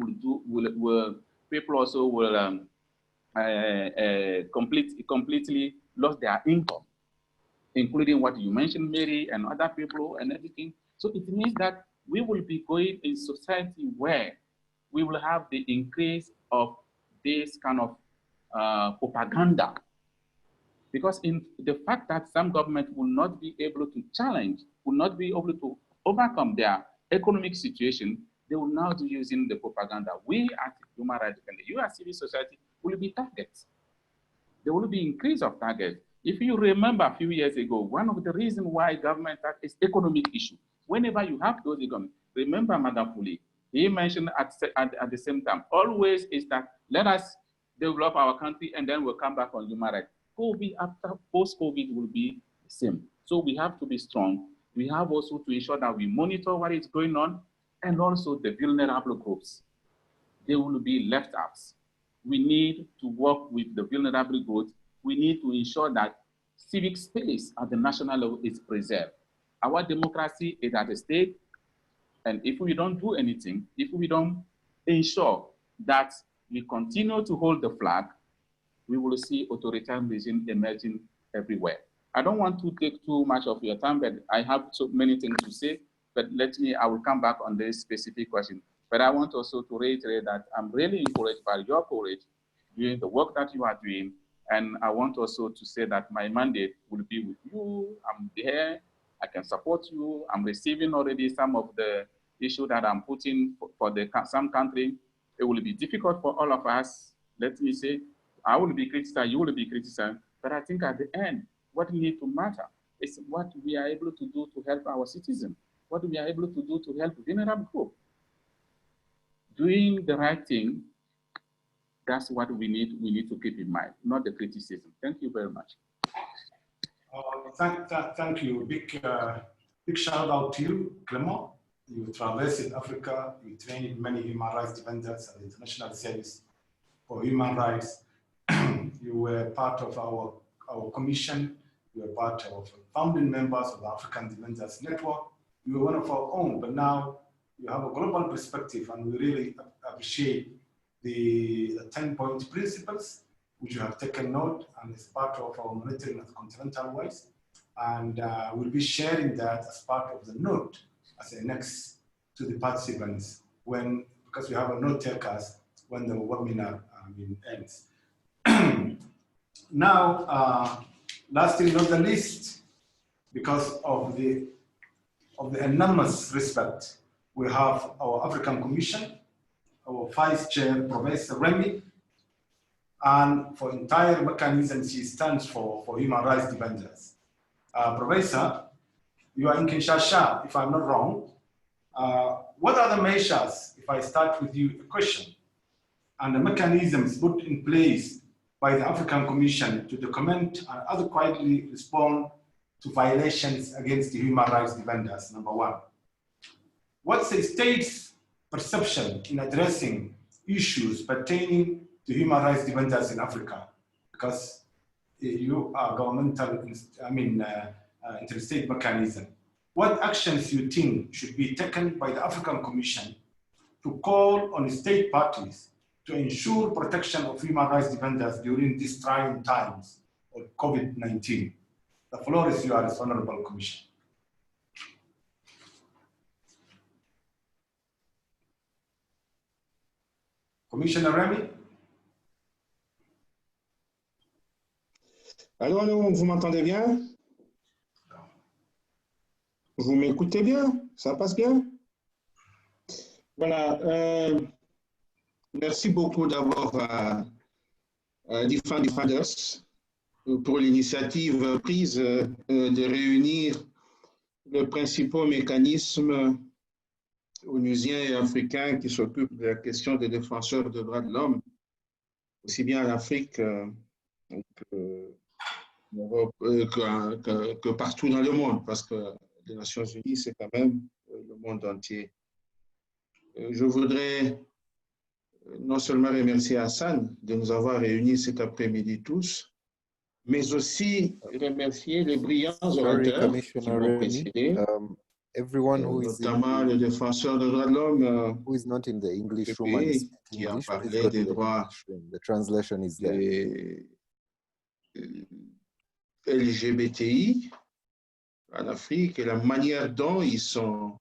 people also will completely lost their income, including what you mentioned, Mary, and other people and everything. So it means that we will be going in society where we will have the increase of this kind of propaganda. Because in the fact that some government will not be able to challenge, will not be able to overcome their economic situation, they will now be using the propaganda. We as human rights defenders, you as civil society will be targets. There will be increase of targets. If you remember a few years ago, one of the reasons why government attack is economic issue. Whenever you have those economic, remember Madam Dooley, he mentioned at the same time, always is that let us develop our country and then we'll come back on human rights. COVID after post-COVID will be the same. So we have to be strong. We have also to ensure that we monitor what is going on, and also the vulnerable groups. They will be left out. We need to work with the vulnerable groups. We need to ensure that civic space at the national level is preserved. Our democracy is at stake, and if we don't do anything, if we don't ensure that we continue to hold the flag, we will see authoritarian regime emerging everywhere. I don't want to take too much of your time, but I have so many things to say, but I will come back on this specific question. But I want also to reiterate that I'm really encouraged by your courage doing the work that you are doing. And I want also to say that my mandate will be with you. I'm there, I can support you. I'm receiving already some of the issue that I'm putting for some country. It will be difficult for all of us. Let me say, I will be criticized, you will be criticized, but I think at the end, what needs to matter is what we are able to do to help our citizens, what we are able to do to help vulnerable groups. Doing the right thing, that's what we need to keep in mind, not the criticism. Thank you very much. Thank you. Big shout out to you, Clement. You traversed Africa, you trained many human rights defenders at the International Service for Human Rights. You were part of our commission. You were part of founding members of the African Defenders Network. You were one of our own, but now you have a global perspective, and we really appreciate the 10-point principles, which you have taken note, and is part of our monitoring at continental wise. And we'll be sharing that as part of the note as a next to the participants because we have a note takers when the webinar ends. Now, lastly, not the least, because of the enormous respect, we have our African Commission, our Vice Chair, Professor Rémy, and for entire mechanism she stands for human rights defenders. Professor, you are in Kinshasa, if I'm not wrong. What are the measures, if I start with you, a question, and the mechanisms put in place by the African Commission to document and adequately respond to violations against the human rights defenders, number one? What's the state perception in addressing issues pertaining to human rights defenders in Africa? Because you are governmental, interstate mechanism. What actions you think should be taken by the African Commission to call on state parties to ensure protection of human rights defenders during these trying times of COVID-19? The floor is yours, Honorable Commission. Commissioner Rémy? Allô, allô, vous m'entendez bien? Vous m'écoutez bien? Ça passe bien? Voilà. Merci beaucoup d'abord à Defenders pour l'initiative prise de réunir les principaux mécanismes onusiens et africains qui s'occupent de la question des défenseurs des droits de l'homme, aussi bien en Afrique que partout dans le monde, parce que les Nations Unies, c'est quand même le monde entier. Je voudrais non seulement remercier Hassan de nous avoir réunis cet après-midi tous, mais aussi remercier les brillants orateurs qui m'ont précédé, notamment le défenseur des droits de l'homme, Pepe, qui a parlé des droits des LGBTI en Afrique et la manière dont ils sont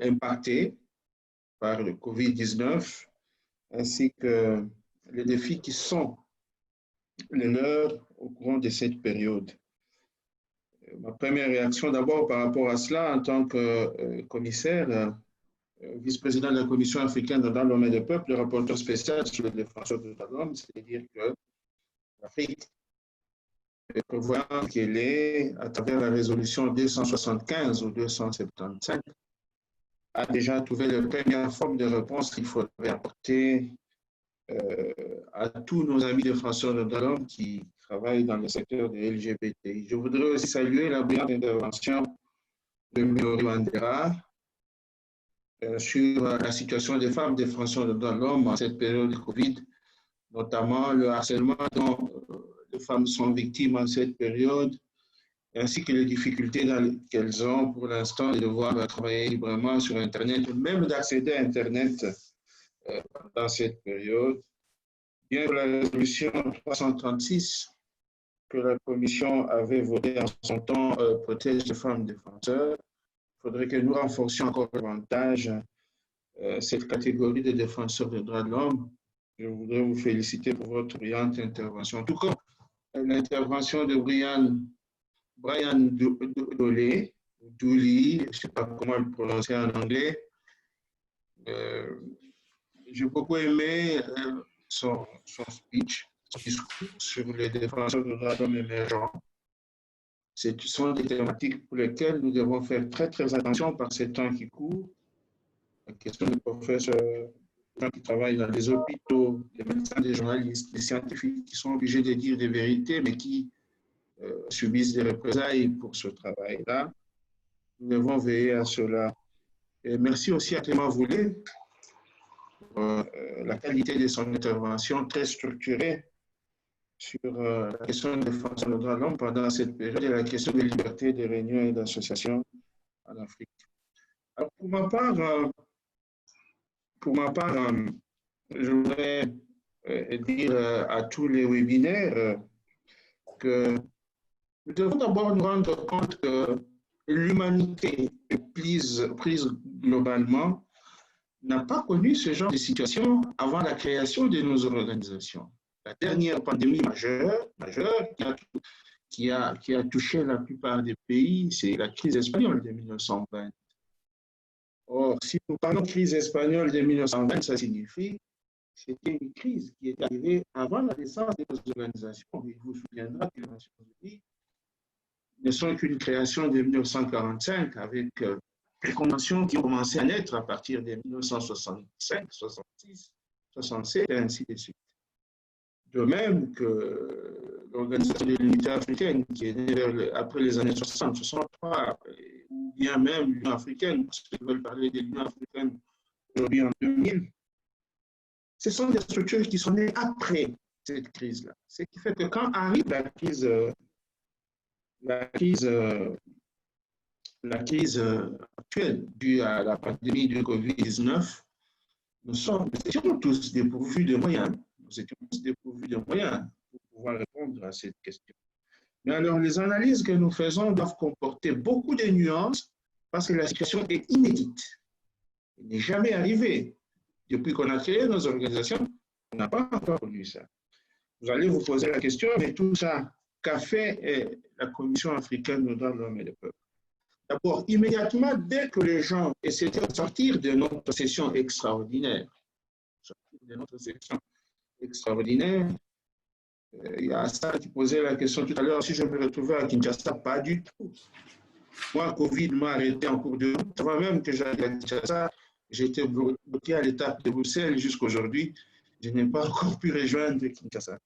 impactés par le COVID-19, ainsi que les défis qui sont les leurs au cours de cette période. Ma première réaction d'abord par rapport à cela, en tant que commissaire, vice-président de la Commission africaine des droits de l'homme et des peuples, le rapporteur spécial sur les défenseurs des droits de l'homme, c'est-à-dire que l'Afrique, prévoyant qu'elle est, à travers la résolution 275 ou 275, a déjà trouvé la première forme de réponse qu'il faudrait apporter à tous nos amis défenseurs de droits de l'homme qui travaillent dans le secteur des LGBTI. Je voudrais aussi saluer la brillante intervention de Bandera sur la situation des femmes défenseurs de droits de l'homme en cette période de Covid, notamment le harcèlement dont les femmes sont victimes en cette période, ainsi que les difficultés qu'elles ont pour l'instant de devoir travailler librement sur Internet, ou même d'accéder à Internet dans cette période. Bien que la résolution 336 que la Commission avait votée en son temps protège les femmes défenseurs, il faudrait que nous renforcions encore davantage cette catégorie de défenseurs des droits de l'homme. Je voudrais vous féliciter pour votre brillante intervention. En tout cas, l'intervention de Brian Dooley, je ne sais pas comment le prononcer en anglais. J'ai beaucoup aimé son speech, son discours sur les défenseurs des droits de l'homme émergents. Ce sont des thématiques pour lesquelles nous devons faire très, très attention par ces temps qui courent. La question des professeurs, des gens qui travaillent dans les hôpitaux, des médecins, des journalistes, des scientifiques qui sont obligés de dire des vérités, mais qui subissent des représailles pour ce travail-là. Nous devons veiller à cela. Et merci aussi à Clement Voule pour la qualité de son intervention très structurée sur la question de défense des droits de l'homme pendant cette période et la question des libertés de réunion et d'association en Afrique. Alors pour ma part, je voudrais dire à tous les webinaires que nous devons d'abord nous rendre compte que l'humanité prise globalement n'a pas connu ce genre de situation avant la création de nos organisations. La dernière pandémie majeure qui a touché la plupart des pays, c'est la crise espagnole de 1920. Or, si nous parlons de crise espagnole de 1920, ça signifie que c'était une crise qui est arrivée avant la naissance de nos organisations. Il vous souviendra que les Nations Unies ne sont qu'une création de 1945 avec les conventions qui ont commencé à naître à partir de 1965, 66, 67 et ainsi de suite. De même que l'Organisation de l'Unité africaine qui est née après les années 60, 63, ou bien même l'Union africaine, parce qu'ils veulent parler de l'Union africaine aujourd'hui en 2000, ce sont des structures qui sont nées après cette crise-là. Ce qui fait que quand arrive la crise actuelle due à la pandémie de COVID-19, nous étions tous dépourvus de moyens. Nous étions tous dépourvus de moyens pour pouvoir répondre à cette question. Mais alors, les analyses que nous faisons doivent comporter beaucoup de nuances parce que la situation est inédite. Elle n'est jamais arrivée. Depuis qu'on a créé nos organisations, on n'a pas encore connu ça. Vous allez vous poser la question, mais tout ça, qu'a fait la Commission africaine des droits de l'homme et du peuple? D'abord, immédiatement, dès que les gens essaient de sortir de notre session extraordinaire, il y a Hassan qui posait la question tout à l'heure, si je me retrouvais à Kinshasa, pas du tout. Moi, Covid m'a arrêté en cours de route. Avant même que j'aille à Kinshasa, j'ai été bloqué à l'étape de Bruxelles jusqu'à aujourd'hui. Je n'ai pas encore pu rejoindre Kinshasa.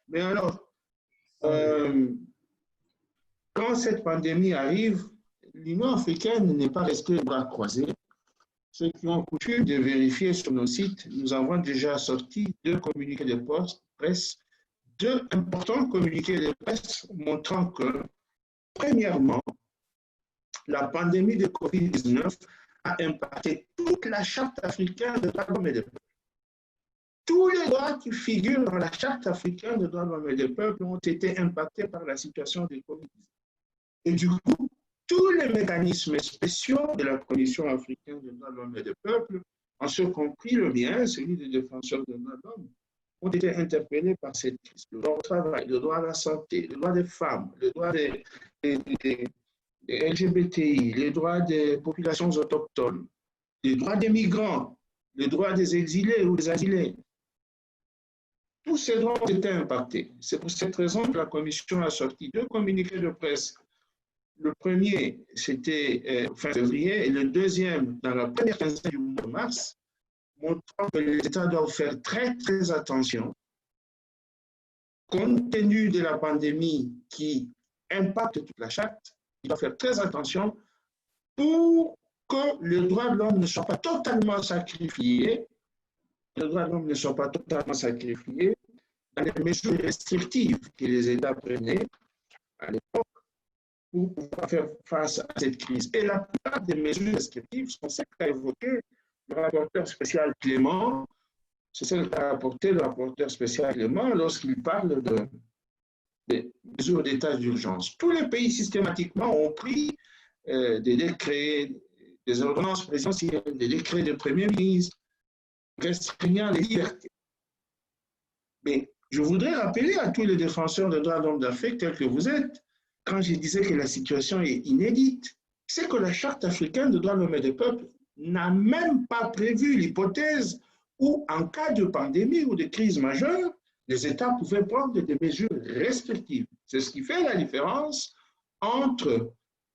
Mais alors, quand cette pandémie arrive, l'Union africaine n'est pas restée les bras croisés. Ceux qui ont coutume de vérifier sur nos sites, nous avons déjà sorti 2 communiqués de presse, 2 importants communiqués de presse montrant que, premièrement, la pandémie de COVID-19 a impacté toute la charte africaine des droits de l'homme et des peuples. Tous les droits qui figurent dans la charte africaine des droits de l'homme et des peuples ont été impactés par la situation de COVID-19. Et du coup, tous les mécanismes spéciaux de la Commission africaine des droits de l'homme et des peuples, en ce compris le mien, celui des défenseurs des droits de l'homme, ont été interpellés par cette crise. Le droit au travail, le droit à la santé, le droit des femmes, le droit des LGBTI, les droits des populations autochtones, les droits des migrants, les droits des exilés ou des asilés. Tous ces droits ont été impactés. C'est pour cette raison que la Commission a sorti 2 communiqués de presse. Le premier, c'était fin février, et le deuxième, dans la première quinzaine du mois de mars, montrant que les États doivent faire très, très attention, compte tenu de la pandémie qui impacte toute la charte, ils doivent faire très attention pour que le droit de l'homme ne soit pas totalement sacrifié, les droits de l'homme ne soient pas totalement sacrifiés dans les mesures restrictives que les États prenaient à l'époque pour pouvoir faire face à cette crise. Et la plupart des mesures restrictives sont celles qu'a évoquées le rapporteur spécial Clement, c'est celles qu'a apporté le rapporteur spécial Clement lorsqu'il parle des mesures d'état d'urgence. Tous les pays systématiquement ont pris des décrets, des ordonnances présidentielles, des décrets de Premier ministre, restreignant les libertés. Mais je voudrais rappeler à tous les défenseurs des droits de l'homme d'Afrique, tels que vous êtes, quand je disais que la situation est inédite, c'est que la Charte africaine des droits de l'homme et des peuples n'a même pas prévu l'hypothèse où, en cas de pandémie ou de crise majeure, les États pouvaient prendre des mesures restrictives. C'est ce qui fait la différence entre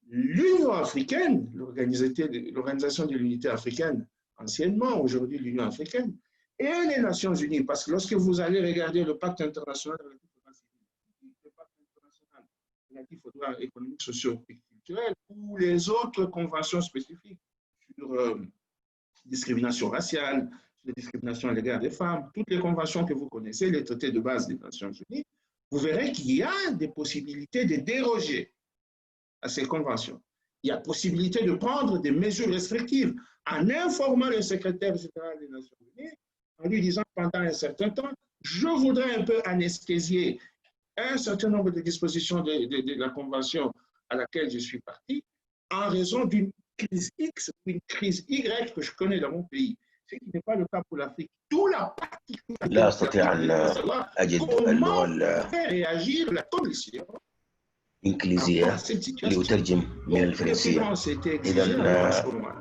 l'Union africaine, l'Organisation de l'Unité africaine, anciennement, aujourd'hui l'Union africaine, et les Nations unies. Parce que lorsque vous allez regarder le pacte international relatif aux droits civils, le pacte international relatif aux droits économiques, sociaux et culturels, ou les autres conventions spécifiques sur discrimination raciale, sur la discrimination à l'égard des femmes, toutes les conventions que vous connaissez, les traités de base des Nations unies, vous verrez qu'il y a des possibilités de déroger à ces conventions. Il y a possibilité de prendre des mesures restrictives en informant le secrétaire général des Nations unies, en lui disant pendant un certain temps, je voudrais un peu anesthésier un certain nombre de dispositions de la convention à laquelle je suis parti, en raison d'une crise X ou une crise Y que je connais dans mon pays. Ce qui n'est pas le cas pour l'Afrique. Tout la particularité لا أستطيع أن أجد اللغة fait réagir la Commission الإنجليزية لأترجم من الفرنسية. إذا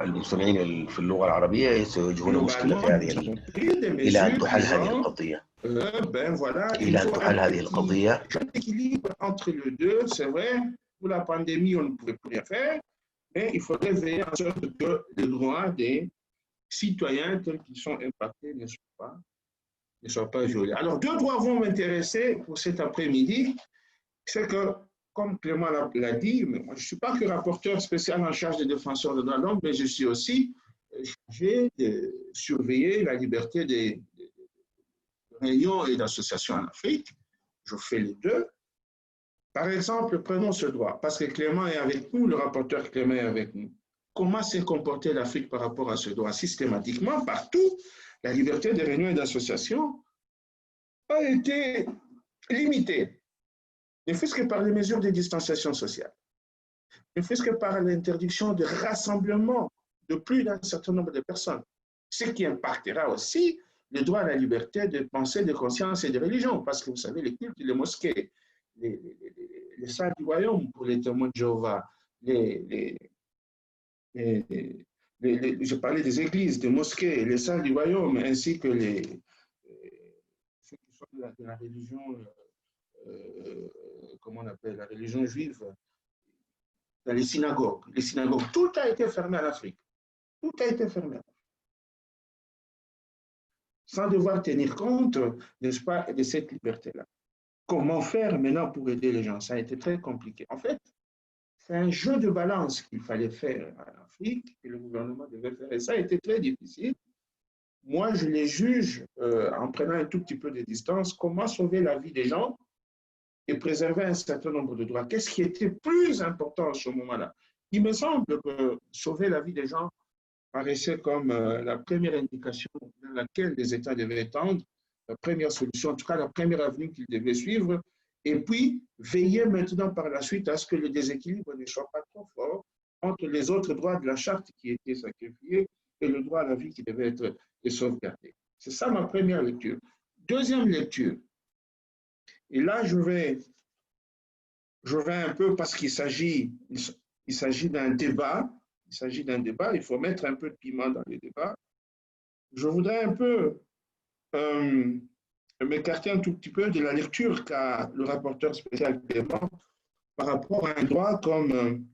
المستمعين في اللغة العربية سيواجهون مشكلة في هذه إلى أن تحل هذه القضية. إلى أن تحل هذه القضية. Entre les deux, c'est vrai, pour la pandémie, on ne pouvait plus rien faire, mais il faudrait veiller en sorte que les droits des citoyens tels qu'ils sont impactés ne soient pas violés. Alors, 2 droits vont m'intéresser pour cet après-midi. C'est que, comme Clément l'a dit, mais moi, je ne suis pas que rapporteur spécial en charge des défenseurs de droits de l'homme, mais je suis aussi chargé de surveiller la liberté des réunions et d'associations en Afrique. Je fais les deux. Par exemple, prenons ce droit, parce que Clément est avec nous, le rapporteur Clément est avec nous. Comment s'est comportée l'Afrique par rapport à ce droit? Systématiquement, partout, la liberté des réunions et d'associations a été limitée, ne fût-ce que par les mesures de distanciation sociale, ne fût-ce que par l'interdiction de rassemblement de plus d'un certain nombre de personnes, ce qui impactera aussi le droit à la liberté de pensée, de conscience et de religion, parce que vous savez, les cultes, les mosquées, les salles du royaume pour les témoins de Jéhovah, je parlais des églises, des mosquées, les salles du royaume, ainsi que ceux qui sont de la religion, comment on appelle, la religion juive, dans les synagogues, tout a été fermé en Afrique. Tout a été fermé. Sans devoir tenir compte, n'est-ce pas, de cette liberté-là. Comment faire maintenant pour aider les gens? Ça a été très compliqué. En fait, c'est un jeu de balance qu'il fallait faire en Afrique, que le gouvernement devait faire, et ça a été très difficile. Moi, je les juge, en prenant un tout petit peu de distance, comment sauver la vie des gens et préserver un certain nombre de droits. Qu'est-ce qui était plus important à ce moment-là? Il me semble que sauver la vie des gens paraissait comme la première indication dans laquelle les États devaient tendre, la première solution, en tout cas la première avenue qu'ils devaient suivre, et puis veiller maintenant par la suite à ce que le déséquilibre ne soit pas trop fort entre les autres droits de la charte qui étaient sacrifiés et le droit à la vie qui devait être sauvegardé. C'est ça ma première lecture. Deuxième lecture, et là je vais un peu parce qu'il s'agit d'un débat. Il s'agit d'un débat, il faut mettre un peu de piment dans les débats. Je voudrais un peu m'écarter un tout petit peu de la lecture qu'a le rapporteur spécial Clément par rapport à un droit comme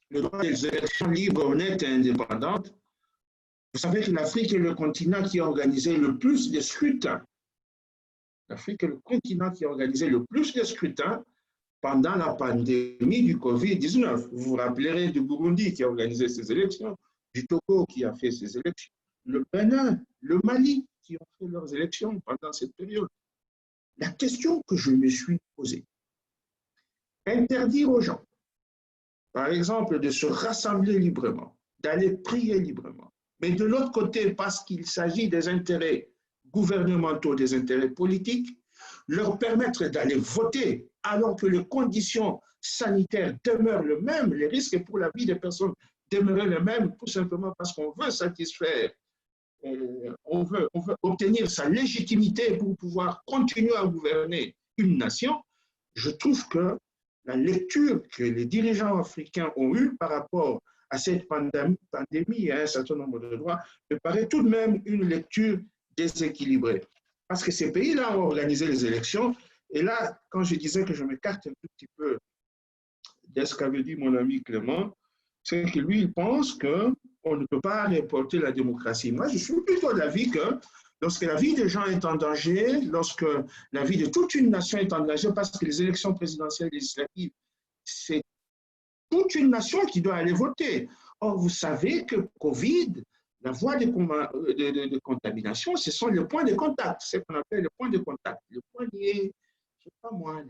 le droit des élections libres, honnêtes et indépendantes. Vous savez que l'Afrique est le continent qui a organisé le plus de scrutins. L'Afrique est le continent qui a organisé le plus de scrutins pendant la pandémie du COVID-19. Vous vous rappellerez du Burundi qui a organisé ces élections, du Togo qui a fait ses élections, le Bénin, le Mali qui ont fait leurs élections pendant cette période. La question que je me suis posée, interdire aux gens, par exemple, de se rassembler librement, d'aller prier librement, mais de l'autre côté, parce qu'il s'agit des intérêts gouvernementaux, des intérêts politiques, leur permettre d'aller voter alors que les conditions sanitaires demeurent les mêmes, les risques pour la vie des personnes demeurent les mêmes, tout simplement parce qu'on veut satisfaire, on veut obtenir sa légitimité pour pouvoir continuer à gouverner une nation. Je trouve que la lecture que les dirigeants africains ont eue par rapport à cette pandémie et à un certain nombre de droits me paraît tout de même une lecture déséquilibrée. Parce que ces pays-là ont organisé les élections. Et là, quand je disais que je m'écarte un tout petit peu de ce qu'avait dit mon ami Clément, c'est que lui, il pense qu'on ne peut pas reporter la démocratie. Moi, je suis plutôt d'avis que lorsque la vie des gens est en danger, lorsque la vie de toute une nation est en danger, parce que les élections présidentielles et législatives, c'est toute une nation qui doit aller voter. Or, vous savez que Covid, la voie de contamination, ce sont les points de contact, ce qu'on appelle les points de contact, les poignées, je ne sais pas moi,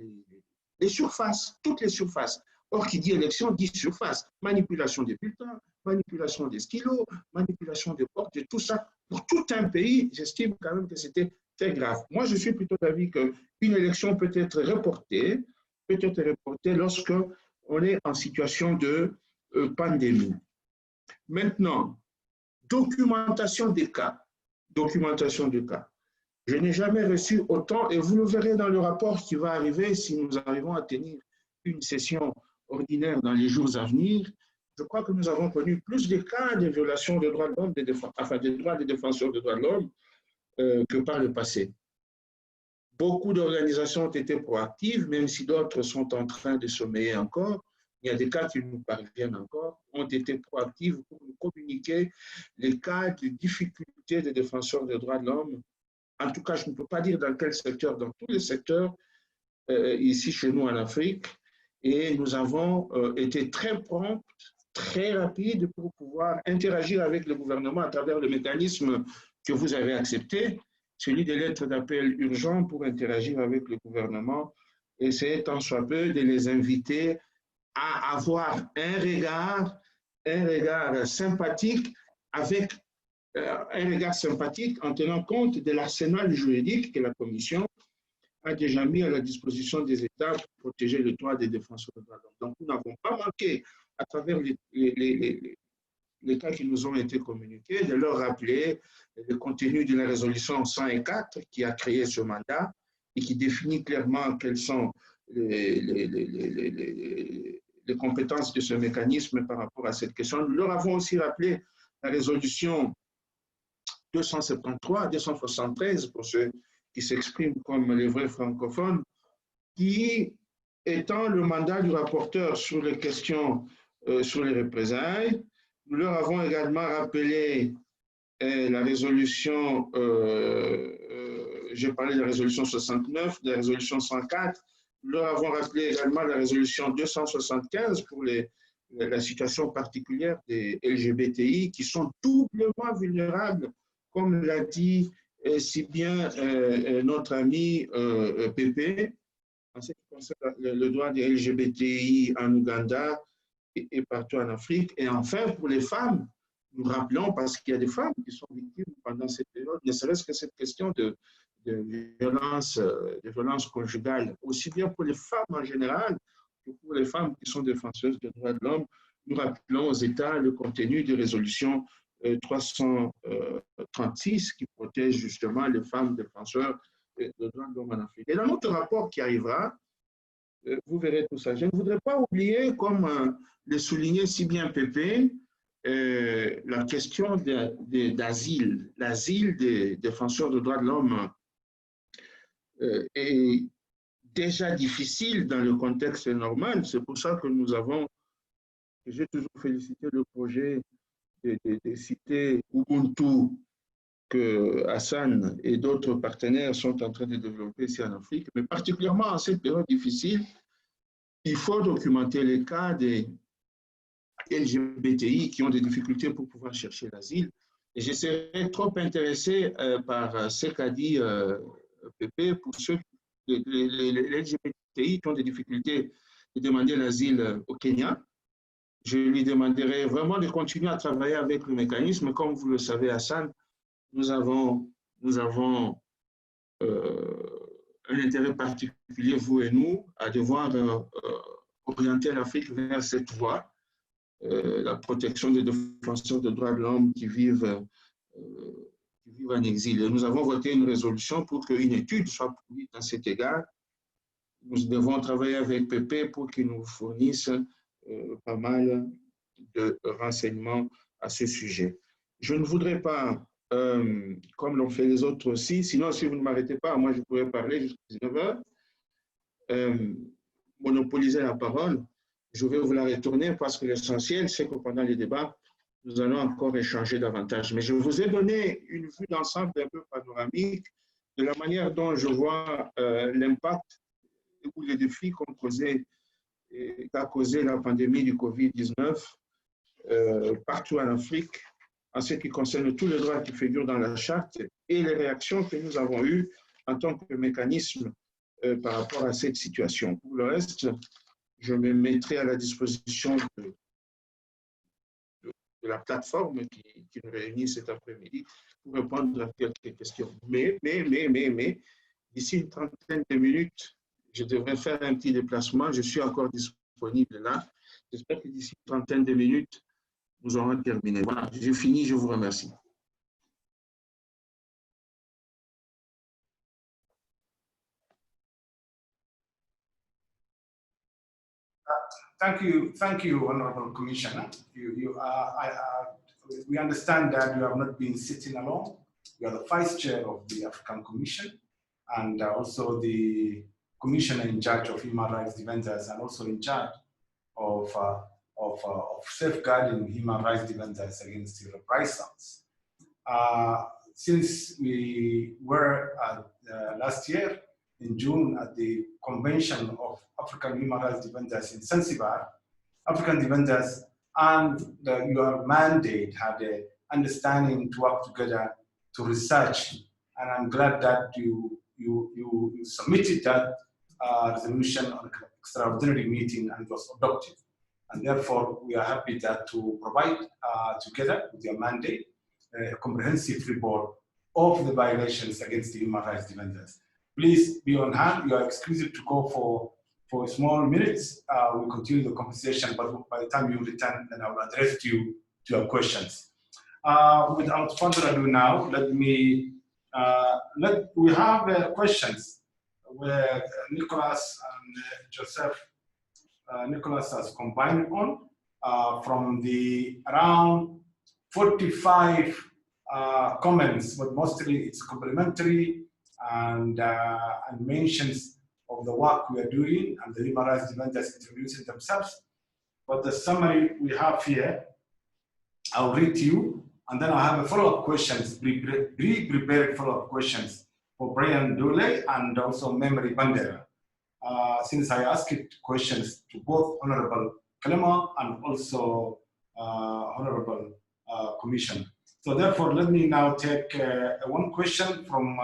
les surfaces, toutes les surfaces. Or, qui dit élection dit surface, manipulation des bulletins, manipulation des stylos, manipulation des portes, et tout ça. Pour tout un pays, j'estime quand même que c'était très grave. Moi, je suis plutôt d'avis qu'une élection peut être reportée lorsque on est en situation de pandémie. Maintenant, documentation des cas. Documentation des cas. Je n'ai jamais reçu autant, et vous le verrez dans le rapport qui va arriver si nous arrivons à tenir une session ordinaire dans les jours à venir. Je crois que nous avons connu plus de cas de violation des droits de l'homme, des droits des défenseurs des droits de l'homme que par le passé. Beaucoup d'organisations ont été proactives, même si d'autres sont en train de sommeiller encore. Il y a des cas qui nous parviennent encore, ont été proactives pour nous communiquer les cas de difficultés des défenseurs des droits de l'homme. En tout cas, je ne peux pas dire dans quel secteur, dans tous les secteurs, ici chez nous en Afrique. Et nous avons été très prompts très rapide pour pouvoir interagir avec le gouvernement à travers le mécanisme que vous avez accepté, celui des lettres d'appel urgent pour interagir avec le gouvernement, et c'est tant soit peu de les inviter à avoir un regard sympathique avec un regard sympathique en tenant compte de l'arsenal juridique que la Commission a déjà mis à la disposition des États pour protéger le droit des défenseurs des droits de l'homme. Donc, nous n'avons pas manqué, à travers les cas qui nous ont été communiqués, de leur rappeler le contenu de la résolution 104 qui a créé ce mandat et qui définit clairement quelles sont les compétences de ce mécanisme par rapport à cette question. Nous leur avons aussi rappelé la résolution 273, 273 pour ceux qui s'expriment comme les vrais francophones, qui étant le mandat du rapporteur sur les questions sur les représailles. Nous leur avons également rappelé la résolution, j'ai parlé de la résolution 69, de la résolution 104. Nous leur avons rappelé également la résolution 275 pour la situation particulière des LGBTI qui sont doublement vulnérables, comme l'a dit si bien notre ami Pepe, en ce qui concerne le droit des LGBTI en Ouganda et partout en Afrique. Et enfin, pour les femmes, nous rappelons, parce qu'il y a des femmes qui sont victimes pendant cette période, ne serait-ce que cette question de violence conjugale, aussi bien pour les femmes en général que pour les femmes qui sont défenseuses des droits de l'homme. Nous rappelons aux États le contenu de résolution 336 qui protège justement les femmes défenseurs des droits de l'homme en Afrique. Et dans notre rapport qui arrivera, vous verrez tout ça. Je ne voudrais pas oublier, comme le soulignait si bien Pepe, la question d'asile. L'asile des défenseurs des droits de l'homme est déjà difficile dans le contexte normal. C'est pour ça que j'ai toujours félicité le projet des cités Ubuntu que Hassan et d'autres partenaires sont en train de développer ici en Afrique, mais particulièrement en cette période difficile, il faut documenter les cas des LGBTI qui ont des difficultés pour pouvoir chercher l'asile. Et je serais trop intéressé par ce qu'a dit Pepe pour ceux, les LGBTI qui ont des difficultés de demander l'asile au Kenya. Je lui demanderai vraiment de continuer à travailler avec le mécanisme. Comme vous le savez, Hassan, nous avons un intérêt particulier, vous et nous, à devoir orienter l'Afrique vers cette voie, la protection des défenseurs des droits de l'homme qui vivent en exil. Et nous avons voté une résolution pour qu'une étude soit produite dans cet égard. Nous devons travailler avec Pepe pour qu'il nous fournisse pas mal de renseignements à ce sujet. Je ne voudrais pas, comme l'ont fait les autres aussi, sinon si vous ne m'arrêtez pas, moi je pourrais parler jusqu'à 19 h, monopoliser la parole. Je vais vous la retourner parce que l'essentiel, c'est que pendant les débats, nous allons encore échanger davantage. Mais je vous ai donné une vue d'ensemble un peu panoramique de la manière dont je vois l'impact ou les défis qu'a causé la pandémie du COVID-19 partout en Afrique, en ce qui concerne tous les droits qui figurent dans la charte et les réactions que nous avons eues en tant que mécanisme par rapport à cette situation. Pour le reste, je me mettrai à la disposition de la plateforme qui nous réunit cet après-midi pour répondre à quelques questions. Mais, d'ici une trentaine de minutes, je devrais faire un petit déplacement. Je suis encore disponible là. J'espère que d'ici une trentaine de minutes, nous aurons terminé. Voilà, j'ai fini. Je vous remercie. Thank you, Honorable Commissioner. We understand that you have not been sitting alone. You are the Vice Chair of the African Commission and also the Commissioner in charge of human rights defenders and also in charge of safeguarding human rights defenders against reprisals. Since we were last year in June at the Convention of African Human Rights Defenders in Zanzibar, African defenders and your mandate had an understanding to work together to research. And I'm glad that you submitted that resolution on an extraordinary meeting and it was adopted. And therefore, we are happy that to provide together with your mandate a comprehensive report of the violations against the human rights defenders. Please be on hand. You are excused to go for small minutes. We'll continue the conversation, but by the time you return, then I will address you to your questions. Without further ado now, we have questions where Nicholas and Joseph, Nicholas has combined on from the around 45 comments, but mostly it's complimentary and mentions of the work we are doing and the human rights defenders introducing themselves. But the summary we have here, I'll read to you, and then I have a follow-up questions, pre-prepared follow-up questions for Brian Dooley and also Memory Bandera. Since I asked questions to both Honorable Clement and also Honorable Commissioner. So therefore, let me now take one question from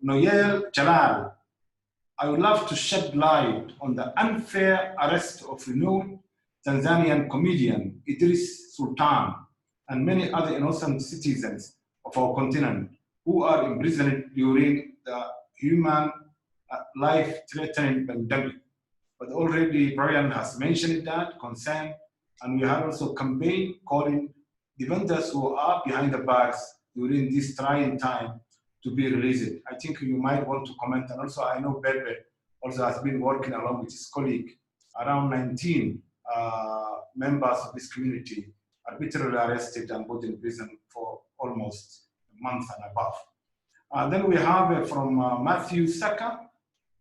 Noel Jalal. I would love to shed light on the unfair arrest of renowned Tanzanian comedian Idris Sultan and many other innocent citizens of our continent who are imprisoned during the human life-threatening pandemic. But already Brian has mentioned that concern, and we have also campaign calling defenders who are behind the bars during this trying time to be released. I think you might want to comment, and also I know Pepe also has been working along with his colleague. Around 19 members of this community arbitrarily arrested and put in prison for almost a month and above. Then we have from Matthew Saka.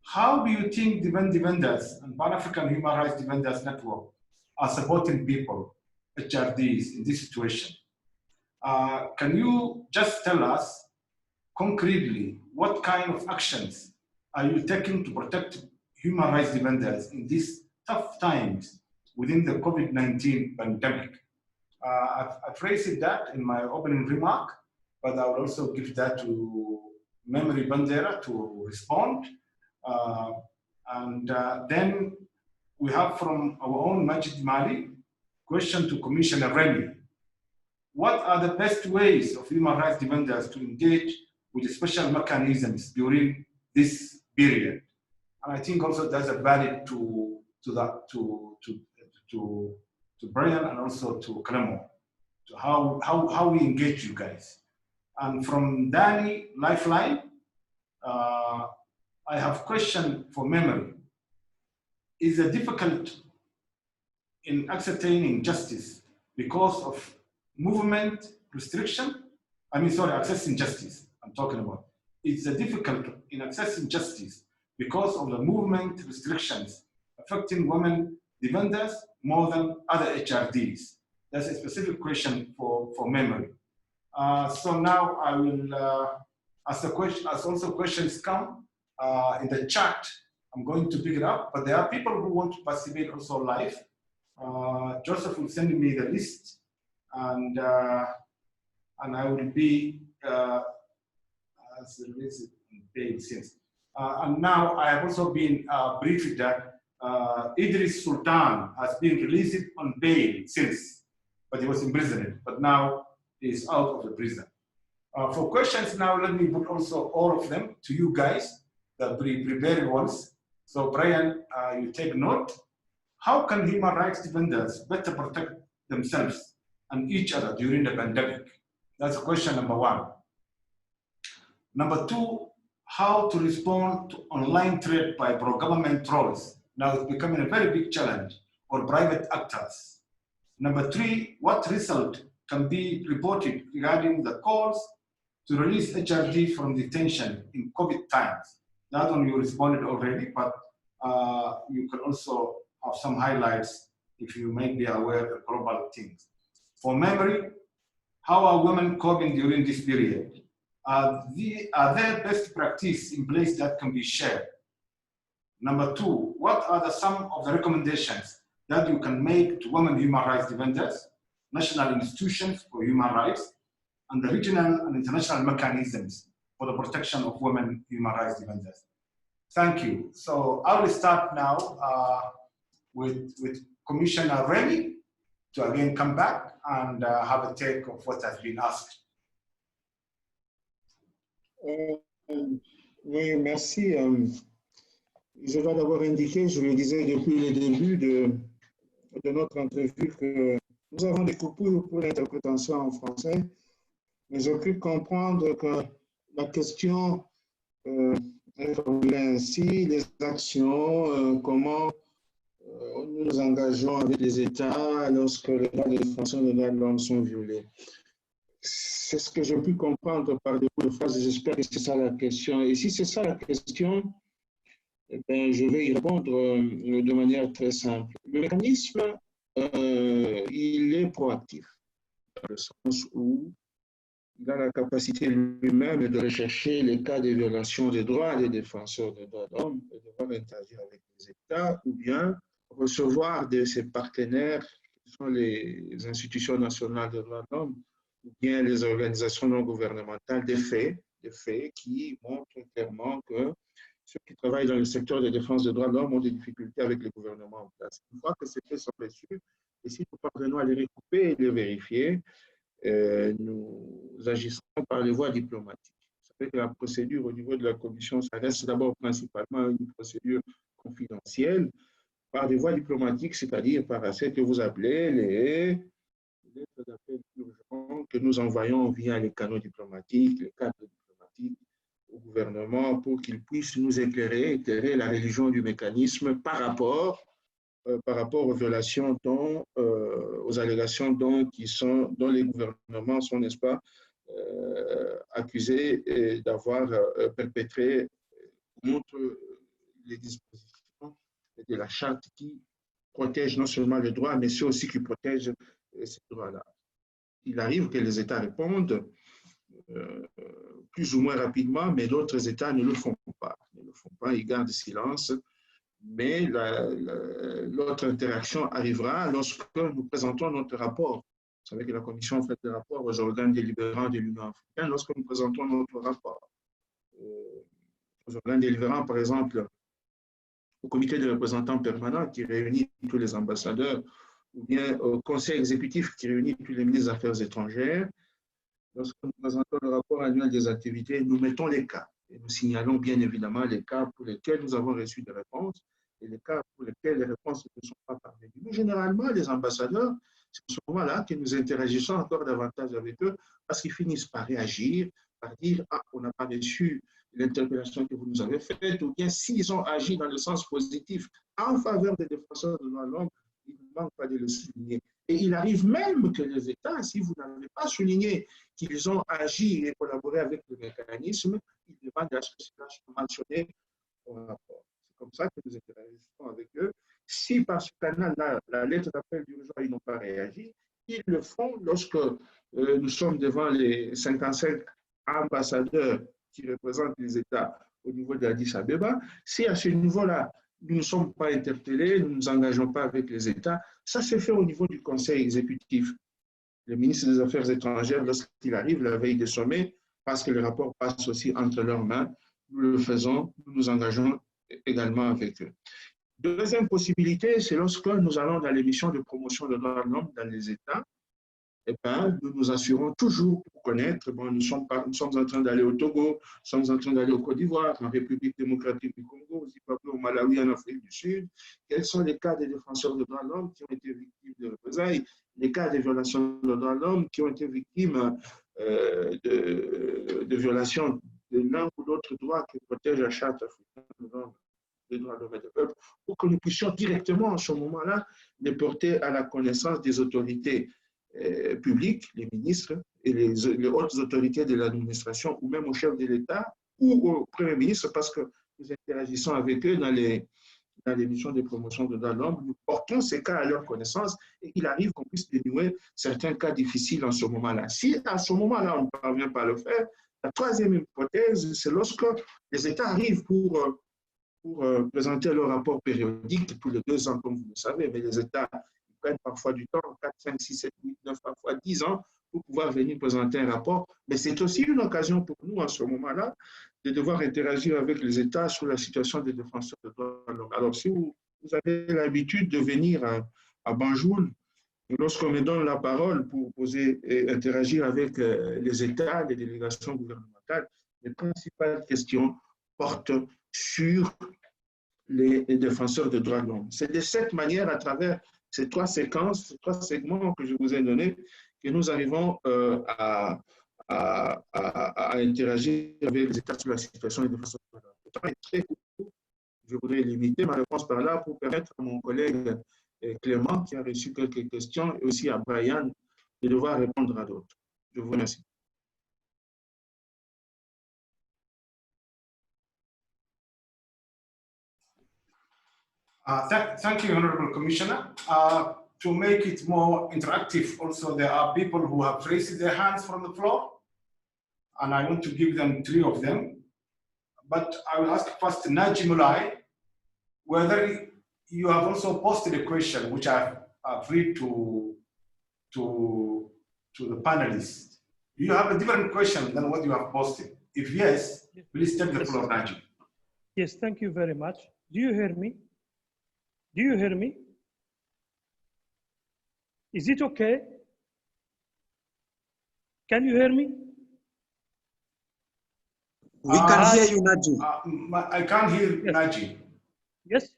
How do you think defenders and Pan-African Human Rights Defenders Network are supporting people, HRDs, in this situation? Can you just tell us concretely what kind of actions are you taking to protect human rights defenders in these tough times within the COVID-19 pandemic? I've raised that in my opening remark, but I will also give that to Memory Bandera to respond. Then we have from our own Majid Mali, question to Commissioner Rémy. What are the best ways of human rights defenders to engage with the special mechanisms during this period? And I think also that's a valid to Brian and also to Clement, to how we engage you guys. And from Danny Lifeline, I have question for Memory. Is it difficult in ascertaining justice because of movement restriction? Accessing justice, I'm talking about. It's difficult in accessing justice because of the movement restrictions affecting women defenders more than other HRDs. That's a specific question for Memory. So now I will, as also questions come in the chat, I'm going to pick it up, but there are people who want to participate also live. Joseph will send me the list, and I will be as released paid since. And now I have also been briefed that Idris Sultan has been released on bail since, but he was imprisoned, but now he is out of the prison. For questions now, let me put also all of them to you guys, the prepared ones. So Brian, you take note. How can human rights defenders better protect themselves and each other during the pandemic? That's question number one. Number two, how to respond to online threat by pro-government trolls. Now it's becoming a very big challenge for private actors. Number three, what result can be reported regarding the calls to release HRD from detention in COVID times? That one you responded already, but you can also have some highlights if you may be aware of global things. For Memory, how are women coping during this period? Are there best practice in place that can be shared? Number two, what are some of the recommendations that you can make to women human rights defenders, national institutions for human rights, and the regional and international mechanisms for the protection of women human rights defenders. Thank you. So I will start now with Commissioner Rémy to again come back and have a take of what has been asked. Oui, merci. Je dois d'abord indiquer, je le disais depuis le début de notre entrevue, que nous avons des coupures pour l'interprétation en français, mais j'ai pu comprendre que la question est formulée ainsi, les actions, comment nous nous engageons avec les États lorsque les droits des défenseurs des droits de l'homme sont violés. C'est ce que j'ai pu comprendre par des bouts de phrases, j'espère que c'est ça la question. Et si c'est ça la question, eh bien, je vais y répondre de manière très simple. Le mécanisme, il est proactif, dans le sens où il a la capacité lui-même de rechercher les cas de violation des droits des défenseurs des droits de l'homme et de devoir interagir avec les États ou bien recevoir de ses partenaires, qui sont les institutions nationales des droits de l'homme, ou bien les organisations non gouvernementales, des faits qui montrent clairement que ceux qui travaillent dans le secteur de défense des droits de l'homme ont des difficultés avec les gouvernements en place. Une fois que ces faits sont reçus, et si nous parvenons à les recouper et les vérifier, nous agissons par les voies diplomatiques. Ça fait que la procédure au niveau de la Commission, ça reste d'abord principalement une procédure confidentielle, par des voies diplomatiques, c'est-à-dire par ce que vous appelez les lettres d'appel urgents que nous envoyons via les canaux diplomatiques, les cadres diplomatiques au gouvernement pour qu'ils puissent nous éclairer la religion du mécanisme par rapport aux violations aux allégations dont les gouvernements sont, n'est-ce pas, accusés d'avoir perpétré contre les dispositions de la charte qui protège non seulement les droits, mais c'est aussi qui protège ces droits-là. Il arrive que les États répondent plus ou moins rapidement, mais d'autres États ne le font pas. Ils gardent silence. Mais l'autre interaction arrivera lorsque nous présentons notre rapport. Vous savez que la Commission fait des rapports aux organes délibérants de l'Union africaine lorsque nous présentons notre rapport. Aux organes délibérants, par exemple, au comité de représentants permanents qui réunit tous les ambassadeurs, ou bien au conseil exécutif qui réunit tous les ministres des Affaires étrangères, lorsque nous présentons le rapport annuel des activités, nous mettons les cas. Et nous signalons bien évidemment les cas pour lesquels nous avons reçu des réponses et les cas pour lesquels les réponses ne sont pas parvenues. Mais généralement, les ambassadeurs, c'est à ce moment-là que nous interagissons encore davantage avec eux parce qu'ils finissent par réagir, par dire « Ah, on n'a pas reçu l'interpellation que vous nous avez faite » ou bien s'ils ont agi dans le sens positif en faveur des défenseurs de droits de l'homme, il ne manque pas de le souligner. Et il arrive même que les États, si vous n'avez pas souligné qu'ils ont agi et collaboré avec le mécanisme, ils demandent à ce que cela soit mentionné au rapport. C'est comme ça que nous interagissons avec eux. Si par ce canal-là, la lettre d'appel d'urgence, ils n'ont pas réagi, ils le font lorsque nous sommes devant les 55 ambassadeurs qui représentent les États au niveau de l'Addis Abeba. Si à ce niveau-là, nous ne sommes pas interpellés, nous ne nous engageons pas avec les États, ça se fait au niveau du Conseil exécutif. Le ministre des Affaires étrangères, lorsqu'il arrive la veille des sommets, parce que le rapport passe aussi entre leurs mains, nous le faisons, nous nous engageons également avec eux. Deuxième possibilité, c'est lorsque nous allons dans les missions de promotion de droits de l'homme dans les États, eh bien, nous nous assurons toujours pour connaître, bon, nous sommes en train d'aller au Togo, nous sommes en train d'aller au Côte d'Ivoire, en République démocratique du Congo, au Zimbabwe, au Malawi, en Afrique du Sud. Quels sont les cas des défenseurs de droits de l'homme qui ont été victimes de représailles, les cas de violations de droits de l'homme qui ont été victimes de violations de l'un ou l'autre droit qui protège la charte africaine des droits de l'homme et du peuple, pour que nous puissions directement, en ce moment-là, les porter à la connaissance des autorités publics, les ministres et les hautes autorités de l'administration ou même au chef de l'État ou au Premier ministre parce que nous interagissons avec eux dans les missions de promotion de droits de l'homme. Nous portons ces cas à leur connaissance et il arrive qu'on puisse dénouer certains cas difficiles en ce moment-là. Si à ce moment-là on ne parvient pas à le faire, la troisième hypothèse, c'est lorsque les États arrivent pour pour présenter leur rapport périodique tous les 2 ans, comme vous le savez, mais les États prennent parfois du temps, 4, 5, 6, 7, 8, 9, parfois 10 ans, pour pouvoir venir présenter un rapport. Mais c'est aussi une occasion pour nous, à ce moment-là, de devoir interagir avec les États sur la situation des défenseurs des droits de l'homme. Alors, si vous avez l'habitude de venir à Banjul, lorsqu'on me donne la parole pour poser et interagir avec les États, les délégations gouvernementales, les principales questions portent sur les défenseurs des droits de l'homme. C'est de cette manière, à travers ces 3 séquences, ces 3 segments que je vous ai donnés, que nous arrivons à interagir avec les États sur la situation des défenseurs des droits de l'homme. Le temps est très court. Je voudrais limiter ma réponse par là pour permettre à mon collègue Clément, qui a reçu quelques questions, et aussi à Brian, de devoir répondre à d'autres. Je vous remercie. Thank you, Honorable Commissioner. To make it more interactive, also there are people who have raised their hands from the floor, and I want to give them 3 of them. But I will ask first Naji Mulai, whether you have also posted a question which I've read to the panelists. Do you have a different question than what you have posted? If yes, please take the floor, Naji. Yes, thank you very much. Do you hear me? Do you hear me? Is it okay? Can you hear me? We can hear you, Naji. I can't hear Naji. Yes?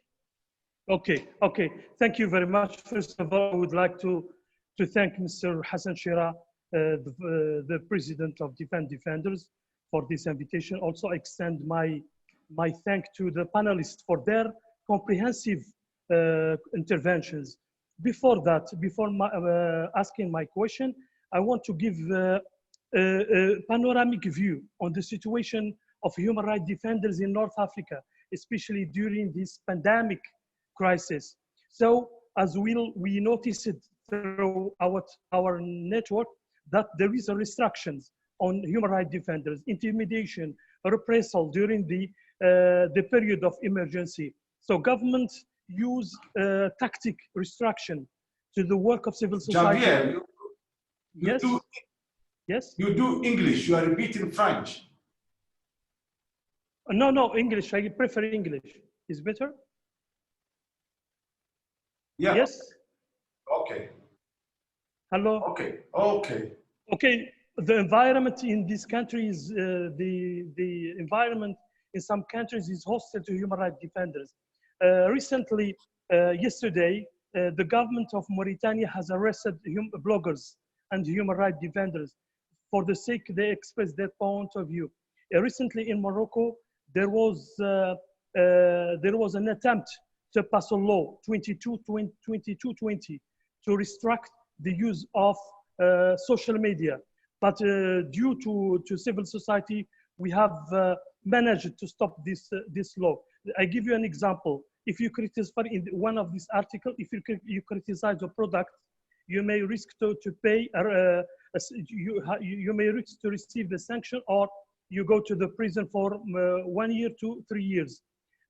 Okay, okay. Thank you very much. First of all, I would like to thank Mr. Hassan Shire, the President of Defenders, for this invitation. Also extend my thank to the panelists for their comprehensive interventions. Before that, before asking my question, I want to give a panoramic view on the situation of human rights defenders in North Africa, especially during this pandemic crisis. So, as we noticed through our network, that there is a restrictions on human rights defenders, intimidation, repressal during the period of emergency. So governments use tactic restriction to the work of civil society. Javier, yes? You do English, you are repeating French. No, English, I prefer English. Is better? Yeah. Yes? Okay. Hello? Okay. The environment in this country is, the environment in some countries is hostile to human rights defenders. Recently, yesterday, the government of Mauritania has arrested bloggers and human rights defenders for the sake they express their point of view. Recently in Morocco, there was an attempt to pass a law 2220 to restrict the use of social media. But due to civil society, we have managed to stop this law. I give you an example. If you criticize in one of these articles, if you criticize a product, you may risk to pay, you may risk to receive the sanction, or you go to the prison for 1 year to 3 years.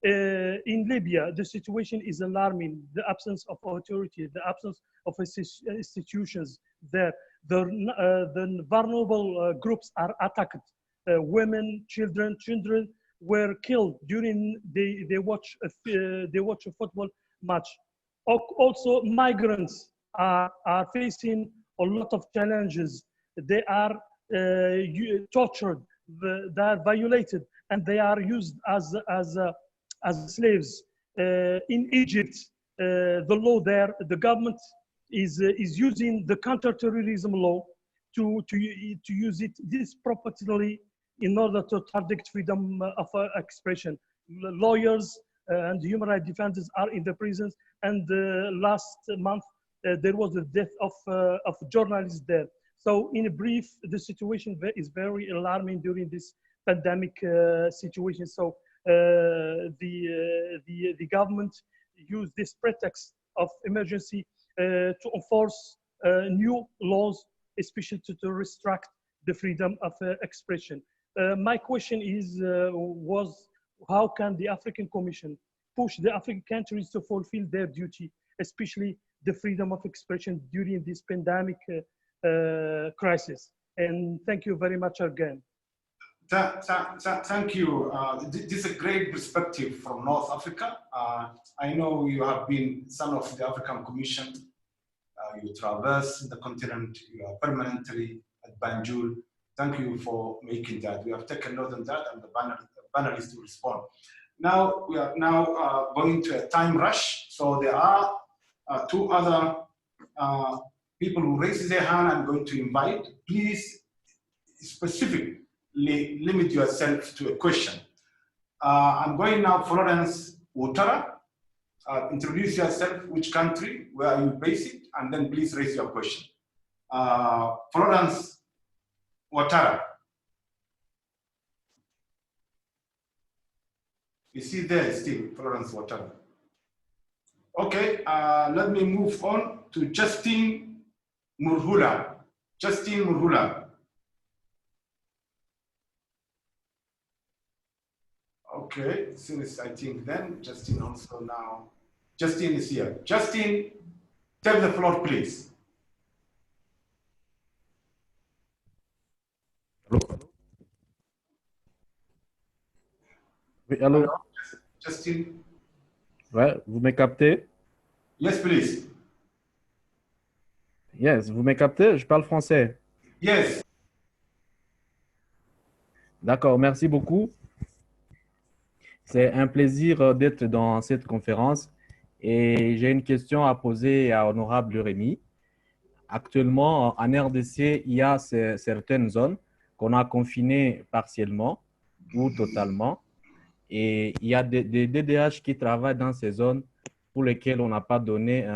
In Libya, the situation is alarming. The absence of authority, the absence of institutions there. The vulnerable groups are attacked. Women, children were killed during they watch a football match. Also, migrants are facing a lot of challenges. They are tortured, they are violated, and they are used as slaves. In Egypt, the law there, the government is using the counterterrorism law to use it disproportionately in order to target freedom of expression. Lawyers and human rights defenders are in the prisons, and last month there was the death of journalists there. So in brief, the situation is very alarming during this pandemic situation. So the government used this pretext of emergency to enforce new laws, especially to restrict the freedom of expression. My question is, how can the African Commission push the African countries to fulfill their duty, especially the freedom of expression during this pandemic crisis? And thank you very much again. Thank you. This is a great perspective from North Africa. I know you have been some of the African Commission. You traverse the continent. You are permanently at Banjul. Thank you for making that. We have taken note on that, and the panelists will respond. Now we are going to a time rush. So there are two other people who raise their hand. I'm going to invite. Please specifically limit yourself to a question. I'm going now, Florence Ouattara. Introduce yourself, which country, where are you based, and then please raise your question. Florence Ouattara. You see there still, Florence Ouattara. Okay, let me move on to Justine Murhula. Justine Murhula. Okay, since I think then, Justine also now. Justine is here. Justine, take the floor, please. Allô? Oui, allô? Justine. Ouais, vous me captez? Yes, please. Yes, vous me captez? Je parle français. Yes. D'accord, merci beaucoup. C'est un plaisir d'être dans cette conférence et j'ai une question à poser à Honorable Rémy. Actuellement, en RDC, il y a certaines zones qu'on a confinées partiellement ou totalement et il y a des DDH qui travaillent dans ces zones pour lesquelles on n'a pas donné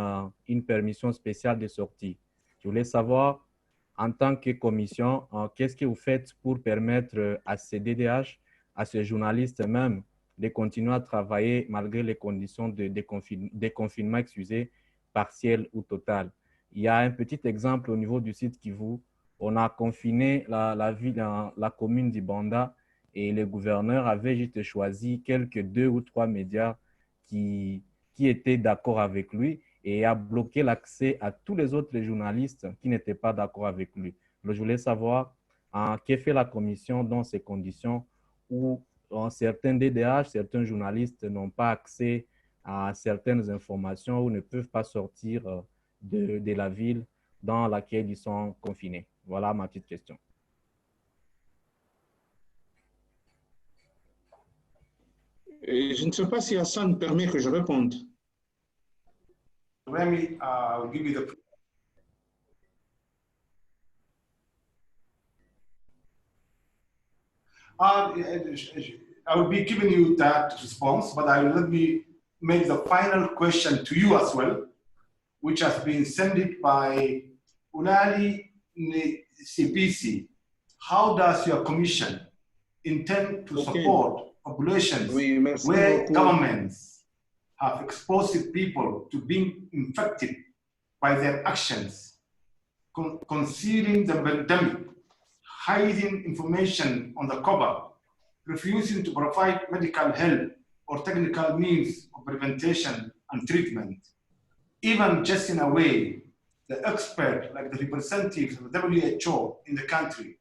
une permission spéciale de sortie. Je voulais savoir, en tant que commission, qu'est-ce que vous faites pour permettre à ces DDH, à ces journalistes même, de continuer à travailler malgré les conditions de déconfinement, partiel ou total. Il y a un petit exemple au niveau du site Kivu. On a confiné la commune de Bandera et le gouverneur avait juste choisi quelques 2 ou 3 médias qui étaient d'accord avec lui et a bloqué l'accès à tous les autres journalistes qui n'étaient pas d'accord avec lui. Alors, je voulais savoir qu'est-ce que fait la commission dans ces conditions où certains DDH, certains journalistes n'ont pas accès à certaines informations ou ne peuvent pas sortir de la ville dans laquelle ils sont confinés. Voilà ma petite question. Et je ne sais pas si Hassan permet que je réponde. Rémy, I'll give you the... I will be giving you that response, but let me make the final question to you as well, which has been sent by Ulali Sibisi. How does your commission intend to support populations where governments have exposed people to being infected by their actions, concealing the pandemic, hiding information on the cover, refusing to provide medical help or technical means of prevention and treatment, even just in a way, the expert, like the representatives of the WHO in the country,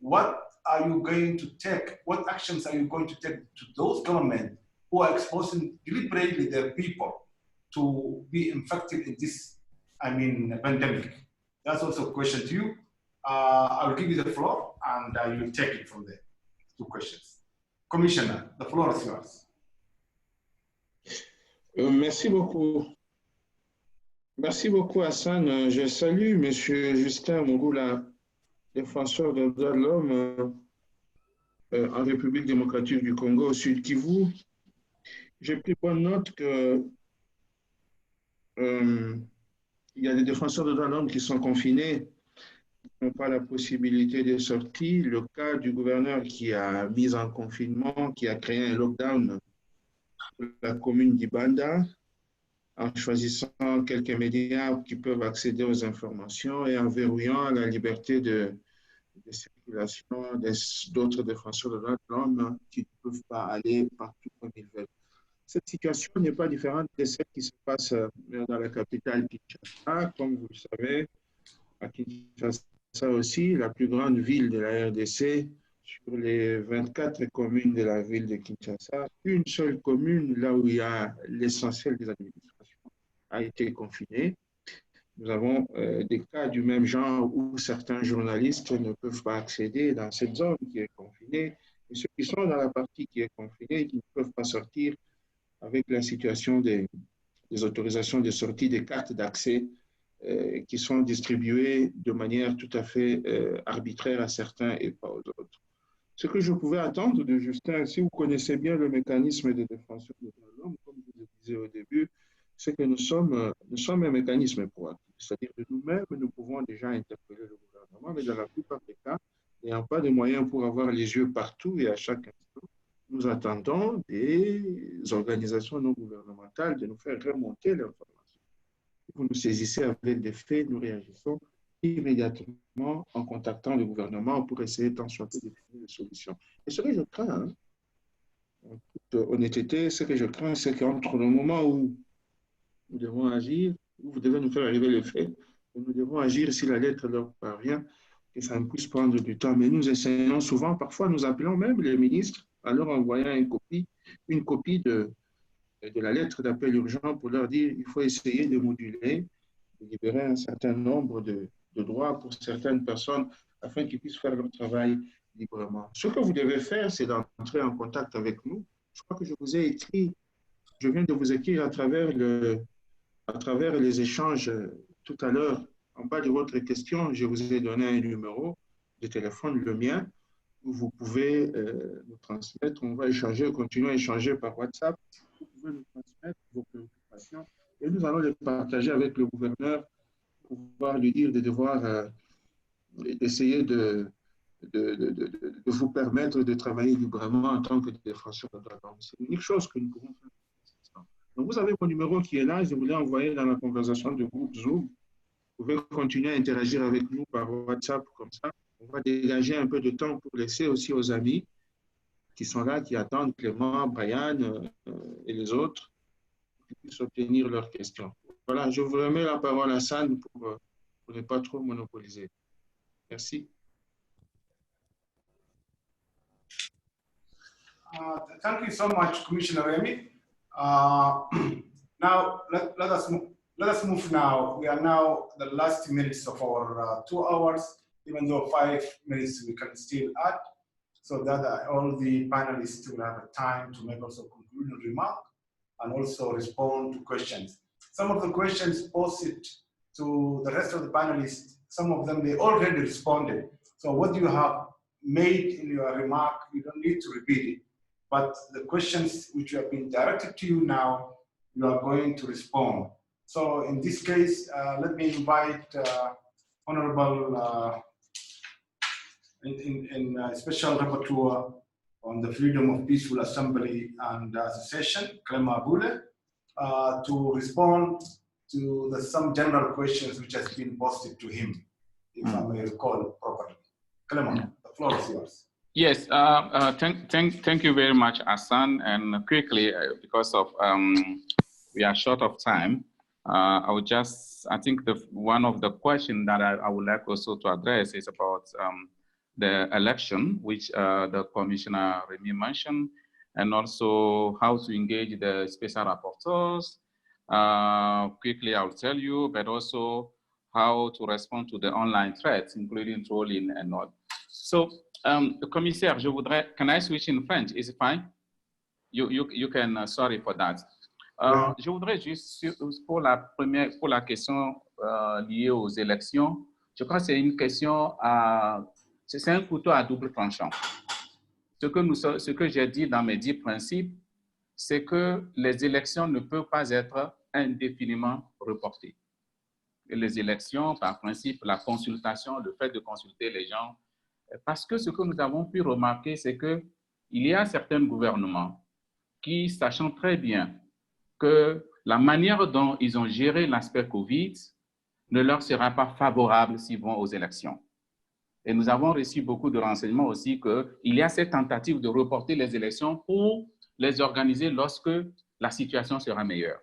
what are you going to take? What actions are you going to take to those governments who are exposing deliberately their people to be infected in this, pandemic? That's also a question to you. I will give you the floor and you will take it from there. 2 questions. Commissioner, the floor is yours. Merci beaucoup. Merci beaucoup, Hassan. Je salue M. Justin Mougoula, défenseur des droits de l'homme en République démocratique du Congo, au Sud Kivu. J'ai pris bonne note que il y a des défenseurs des droits de l'homme qui sont confinés, qui n'ont pas la possibilité de sortie. Le cas du gouverneur qui a mis en confinement, qui a créé un lockdown pour la commune d'Ibanda, en choisissant quelques médias qui peuvent accéder aux informations et en verrouillant la liberté de de circulation d'autres défenseurs de droits de l'homme qui ne peuvent pas aller partout comme ils veulent. Cette situation n'est pas différente de celle qui se passe dans la capitale Kinshasa. Comme vous le savez, à Kinshasa aussi, la plus grande ville de la RDC, sur les 24 communes de la ville de Kinshasa, une seule commune, là où il y a l'essentiel des administrations, a été confinée. Nous avons des cas du même genre où certains journalistes ne peuvent pas accéder dans cette zone qui est confinée, et ceux qui sont dans la partie qui est confinée, qui ne peuvent pas sortir avec la situation des autorisations de sortie, des cartes d'accès qui sont distribuées de manière tout à fait arbitraire à certains et pas aux autres. Ce que je pouvais attendre de Justin, si vous connaissez bien le mécanisme de défense des droits de l'homme, comme je vous le disais au début, c'est que nous sommes un mécanisme proactif. C'est-à-dire que nous-mêmes, nous pouvons déjà interpeller le gouvernement, mais dans la plupart des cas, n'ayant pas de moyens pour avoir les yeux partout et à chaque instant, nous attendons des organisations non gouvernementales de nous faire remonter l'information. Vous nous saisissez avec des faits, nous réagissons immédiatement en contactant le gouvernement pour essayer tant soit peu de trouver des solutions. Et ce que je crains, en toute honnêteté, ce que je crains, c'est qu'entre le moment où nous devons agir, où vous devez nous faire arriver les faits, nous devons agir si la lettre leur parvient, que ça ne puisse prendre du temps. Mais nous essayons souvent, parfois nous appelons même les ministres en leur envoyant une copie de la lettre d'appel urgent pour leur dire qu'il faut essayer de moduler, de libérer un certain nombre de droits pour certaines personnes afin qu'ils puissent faire leur travail librement. Ce que vous devez faire, c'est d'entrer en contact avec nous. Je crois que je vous ai écrit, je viens de vous écrire à travers les échanges tout à l'heure. En bas de votre question, je vous ai donné un numéro de téléphone, le mien, où vous pouvez nous transmettre. On va échanger, continuer à échanger par WhatsApp. Vous pouvez nous transmettre vos préoccupations et nous allons les partager avec le gouverneur pour pouvoir lui dire de devoir essayer de vous permettre de travailler librement en tant que défenseur de droits de l'homme. C'est l'unique chose que nous pouvons faire. Donc, vous avez mon numéro qui est là. Je vous l'ai envoyé dans la conversation de groupe Zoom. Vous pouvez continuer à interagir avec nous par WhatsApp comme ça. On va dégager un peu de temps pour laisser aussi aux amis qui sont là, qui attendent Clément, Brian et les autres, qui puissent obtenir leurs questions. Voilà, je vous remets la parole à Hassan pour ne pas trop monopoliser. Merci. Thank you so much, Commissioner Rémy. Now, let us move now. We are now the last minutes of our 2 hours, even though 5 minutes we can still add, so that all the panelists will have time to make also concluding remark and also respond to questions. Some of the questions posted to the rest of the panelists, some of them, they already responded. So what you have made in your remark, you don't need to repeat it. But the questions which have been directed to you now, you are going to respond. So in this case, let me invite Honorable Special Rapporteur on the Freedom of Peaceful Assembly and Association, Clement Voule, to respond to some general questions which has been posted to him, if I may recall properly. Clement, the floor is yours. Yes, thank you very much, Hassan. And quickly, because of we are short of time, I would I think one of the questions that I would like also to address is about the election, which the Commissioner Rémy mentioned, and also how to engage the special rapporteurs. Quickly, I'll tell you, but also how to respond to the online threats, including trolling and all. So, Commissaire, can I switch in French? Is it fine? You can, sorry for that. Je voudrais juste, pour la question liée aux élections, je crois que c'est une question c'est un couteau à double tranchant. Ce que j'ai dit dans mes 10 principes, c'est que les élections ne peuvent pas être indéfiniment reportées. Et les élections, par principe, la consultation, le fait de consulter les gens, parce que ce que nous avons pu remarquer, c'est qu'il y a certains gouvernements qui, sachant très bien que la manière dont ils ont géré l'aspect COVID ne leur sera pas favorable s'ils vont aux élections. Et nous avons reçu beaucoup de renseignements aussi qu'il y a cette tentative de reporter les élections pour les organiser lorsque la situation sera meilleure.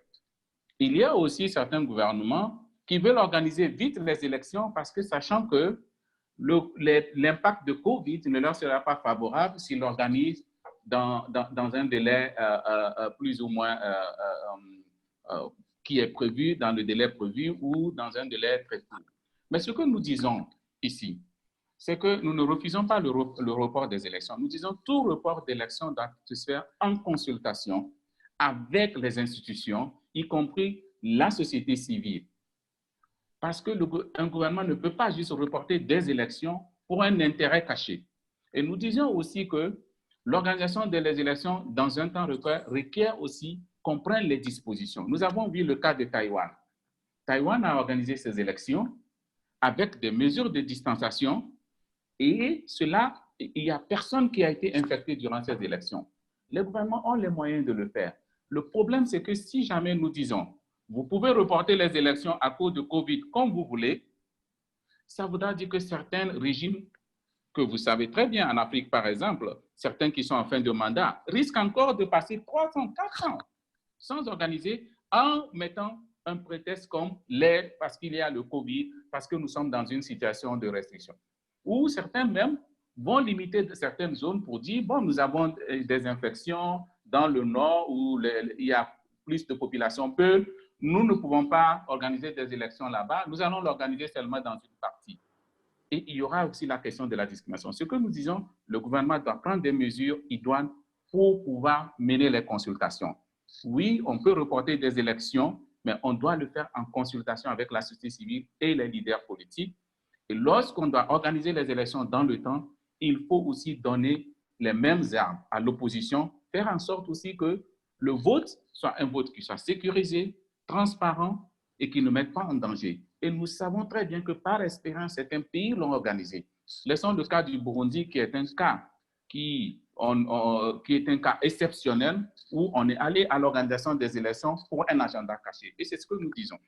Il y a aussi certains gouvernements qui veulent organiser vite les élections parce que sachant que l'impact de Covid ne leur sera pas favorable s'ils l'organisent dans un délai plus ou moins qui est prévu, dans le délai prévu ou dans un délai très court. Mais ce que nous disons ici, c'est que nous ne refusons pas le report des élections. Nous disons tout report d'élections doit se faire en consultation avec les institutions, y compris la société civile. Parce qu'un gouvernement ne peut pas juste reporter des élections pour un intérêt caché. Et nous disons aussi que l'organisation des élections dans un temps requiert aussi qu'on prenne les dispositions. Nous avons vu le cas de Taïwan. Taïwan a organisé ses élections avec des mesures de distanciation et il n'y a personne qui a été infecté durant ces élections. Les gouvernements ont les moyens de le faire. Le problème, c'est que si jamais nous disons vous pouvez reporter les élections à cause de Covid comme vous voulez, ça voudra dire que certains régimes, que vous savez très bien en Afrique par exemple, certains qui sont en fin de mandat, risquent encore de passer 3 ans, 4 ans sans organiser en mettant un prétexte comme parce qu'il y a le Covid, parce que nous sommes dans une situation de restriction. Ou certains même vont limiter certaines zones pour dire, bon, nous avons des infections dans le nord où il y a plus de population Peul, nous ne pouvons pas organiser des élections là-bas, nous allons l'organiser seulement dans une partie. Et il y aura aussi la question de la discrimination. Ce que nous disons, le gouvernement doit prendre des mesures idoines pour pouvoir mener les consultations. Oui, on peut reporter des élections, mais on doit le faire en consultation avec la société civile et les leaders politiques. Et lorsqu'on doit organiser les élections dans le temps, il faut aussi donner les mêmes armes à l'opposition, faire en sorte aussi que le vote soit un vote qui soit sécurisé, transparent et qui ne mette pas en danger. Et nous savons très bien que par expérience, certains pays l'ont organisé. Laissons le cas du Burundi qui est un cas qui est un cas exceptionnel où on est allé à l'organisation des élections pour un agenda caché. Et c'est ce que nous disons,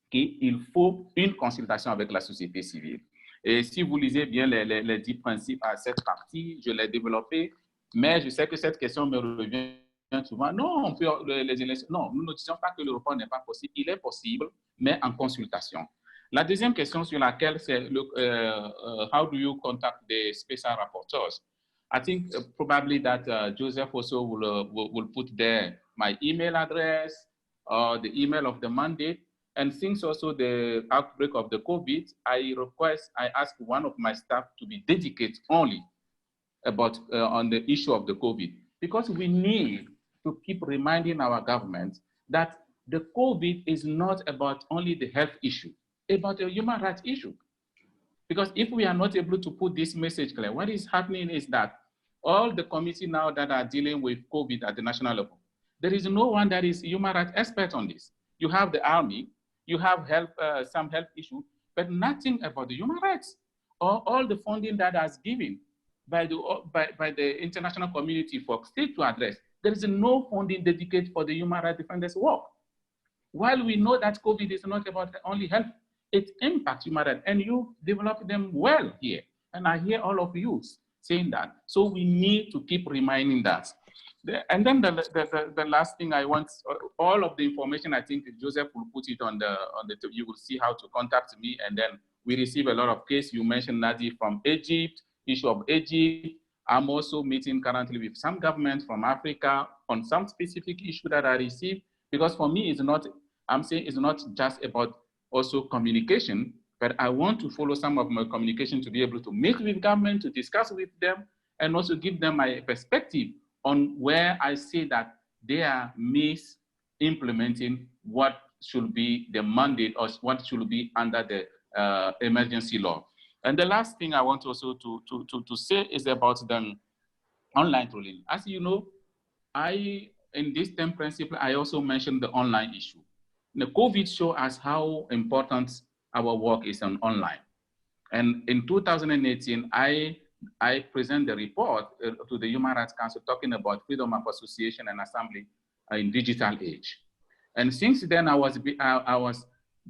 qu'il faut une consultation avec la société civile. Et si vous lisez bien les 10 principes à cette partie, je l'ai développé, mais je sais que cette question me revient souvent. Non, on peut les élections. Non, nous ne disons pas que le report n'est pas possible. Il est possible, mais en consultation. La deuxième question sur laquelle c'est how do you contact the special rapporteurs? I think probably that Joseph also will put there my email address or the email of the mandate. And since also the outbreak of the COVID, I ask one of my staff to be dedicated only about on the issue of the COVID, because we need to keep reminding our government that the COVID is not about only the health issue, about a human rights issue. Because if we are not able to put this message clear, what is happening is that all the committees now that are dealing with COVID at the national level, there is no one that is a human rights expert on this. You have the army, you have some health issue, but nothing about the human rights or all the funding that is given by the international community for state to address. There is no funding dedicated for the human rights defenders' work. While we know that COVID is not about only health, it impacts human rights, and you develop them well here. And I hear all of you saying that. So we need to keep reminding that. And then the last thing I want, all of the information, I think Joseph will put it on the you will see how to contact me. And then we receive a lot of cases. You mentioned Nadi from Egypt, issue of Egypt. I'm also meeting currently with some governments from Africa on some specific issue that I received. Because for me, it's not, I'm saying it's not just about also communication, but I want to follow some of my communication to be able to meet with government, to discuss with them, and also give them my perspective on where I see that they are implementing what should be the mandate or what should be under the emergency law. And the last thing I want also to say is about the online trolling. As you know, in this 10 principle, I also mentioned the online issue. The COVID showed us how important our work is on online. And in 2018, I present the report to the Human Rights Council talking about freedom of association and assembly in digital age. And since then, I was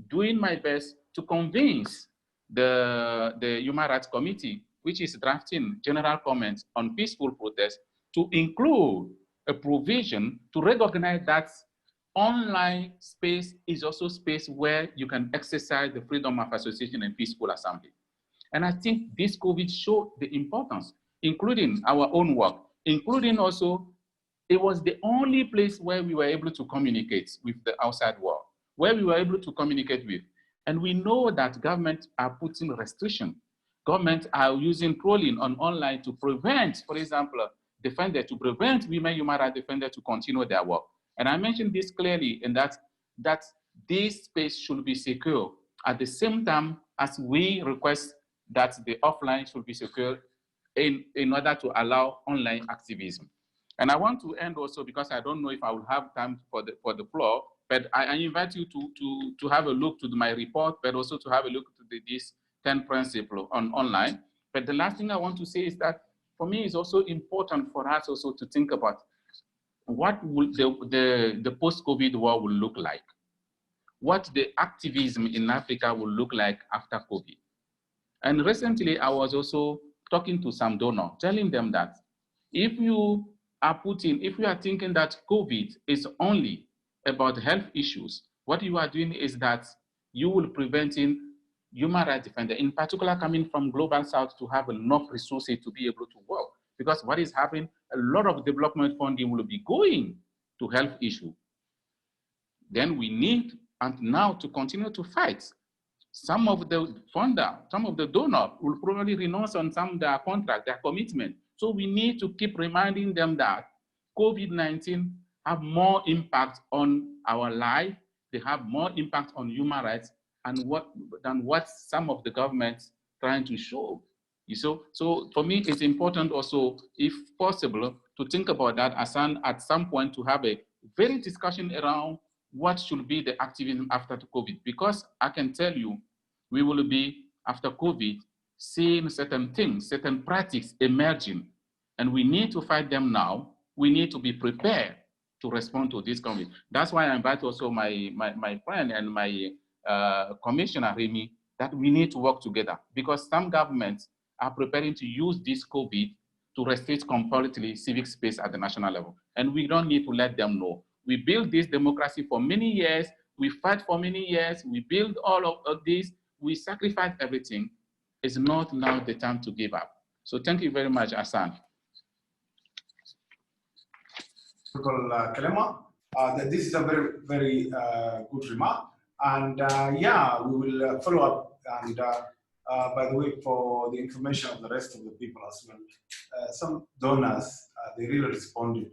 doing my best to convince the Human Rights Committee, which is drafting general comments on peaceful protest, to include a provision to recognize that online space is also space where you can exercise the freedom of association and peaceful assembly. And I think this COVID showed the importance, including our own work, including also, it was the only place where we were able to communicate with the outside world, where we were able to communicate with. And we know that governments are putting restriction. Governments are using trolling on online to prevent, for example, defenders, to prevent women human rights defenders to continue their work. And I mentioned this clearly in that this space should be secure at the same time as we request that the offline should be secure in order to allow online activism. And I want to end also, because I don't know if I will have time for the floor, but I invite you to have a look to my report, but also to have a look to these 10 principles on online. But the last thing I want to say is that for me, it's also important for us also to think about what will the post-COVID world will look like, what the activism in Africa will look like after COVID. And recently, I was also talking to some donors, telling them that if you are thinking that COVID is only about health issues, what you are doing is that you will preventing human rights defenders, in particular coming from Global South, to have enough resources to be able to work. Because what is happening, a lot of development funding will be going to health issues. Then we need, and now to continue to fight. Some of the funders, some of the donors will probably renounce on some of their contract, their commitment. So we need to keep reminding them that COVID-19 have more impact on our life, they have more impact on human rights than what some of the governments trying to show. So for me, it's important also, if possible, to think about that at some point to have a very discussion around what should be the activism after the COVID, because I can tell you, we will be, after COVID, seeing certain things, certain practices emerging, and we need to fight them now. We need to be prepared to respond to this COVID. That's why I invite also my friend and my Commissioner Rémy, that we need to work together, because some governments are preparing to use this COVID to restrict completely civic space at the national level. And we don't need to let them know. We built this democracy for many years, we fight for many years, we build all of this, we sacrifice everything. It's not now the time to give up. So thank you very much, Hassan. Clement, this is a very, very good remark. And yeah, we will follow up. And by the way, for the information of the rest of the people as well, some donors, they really responded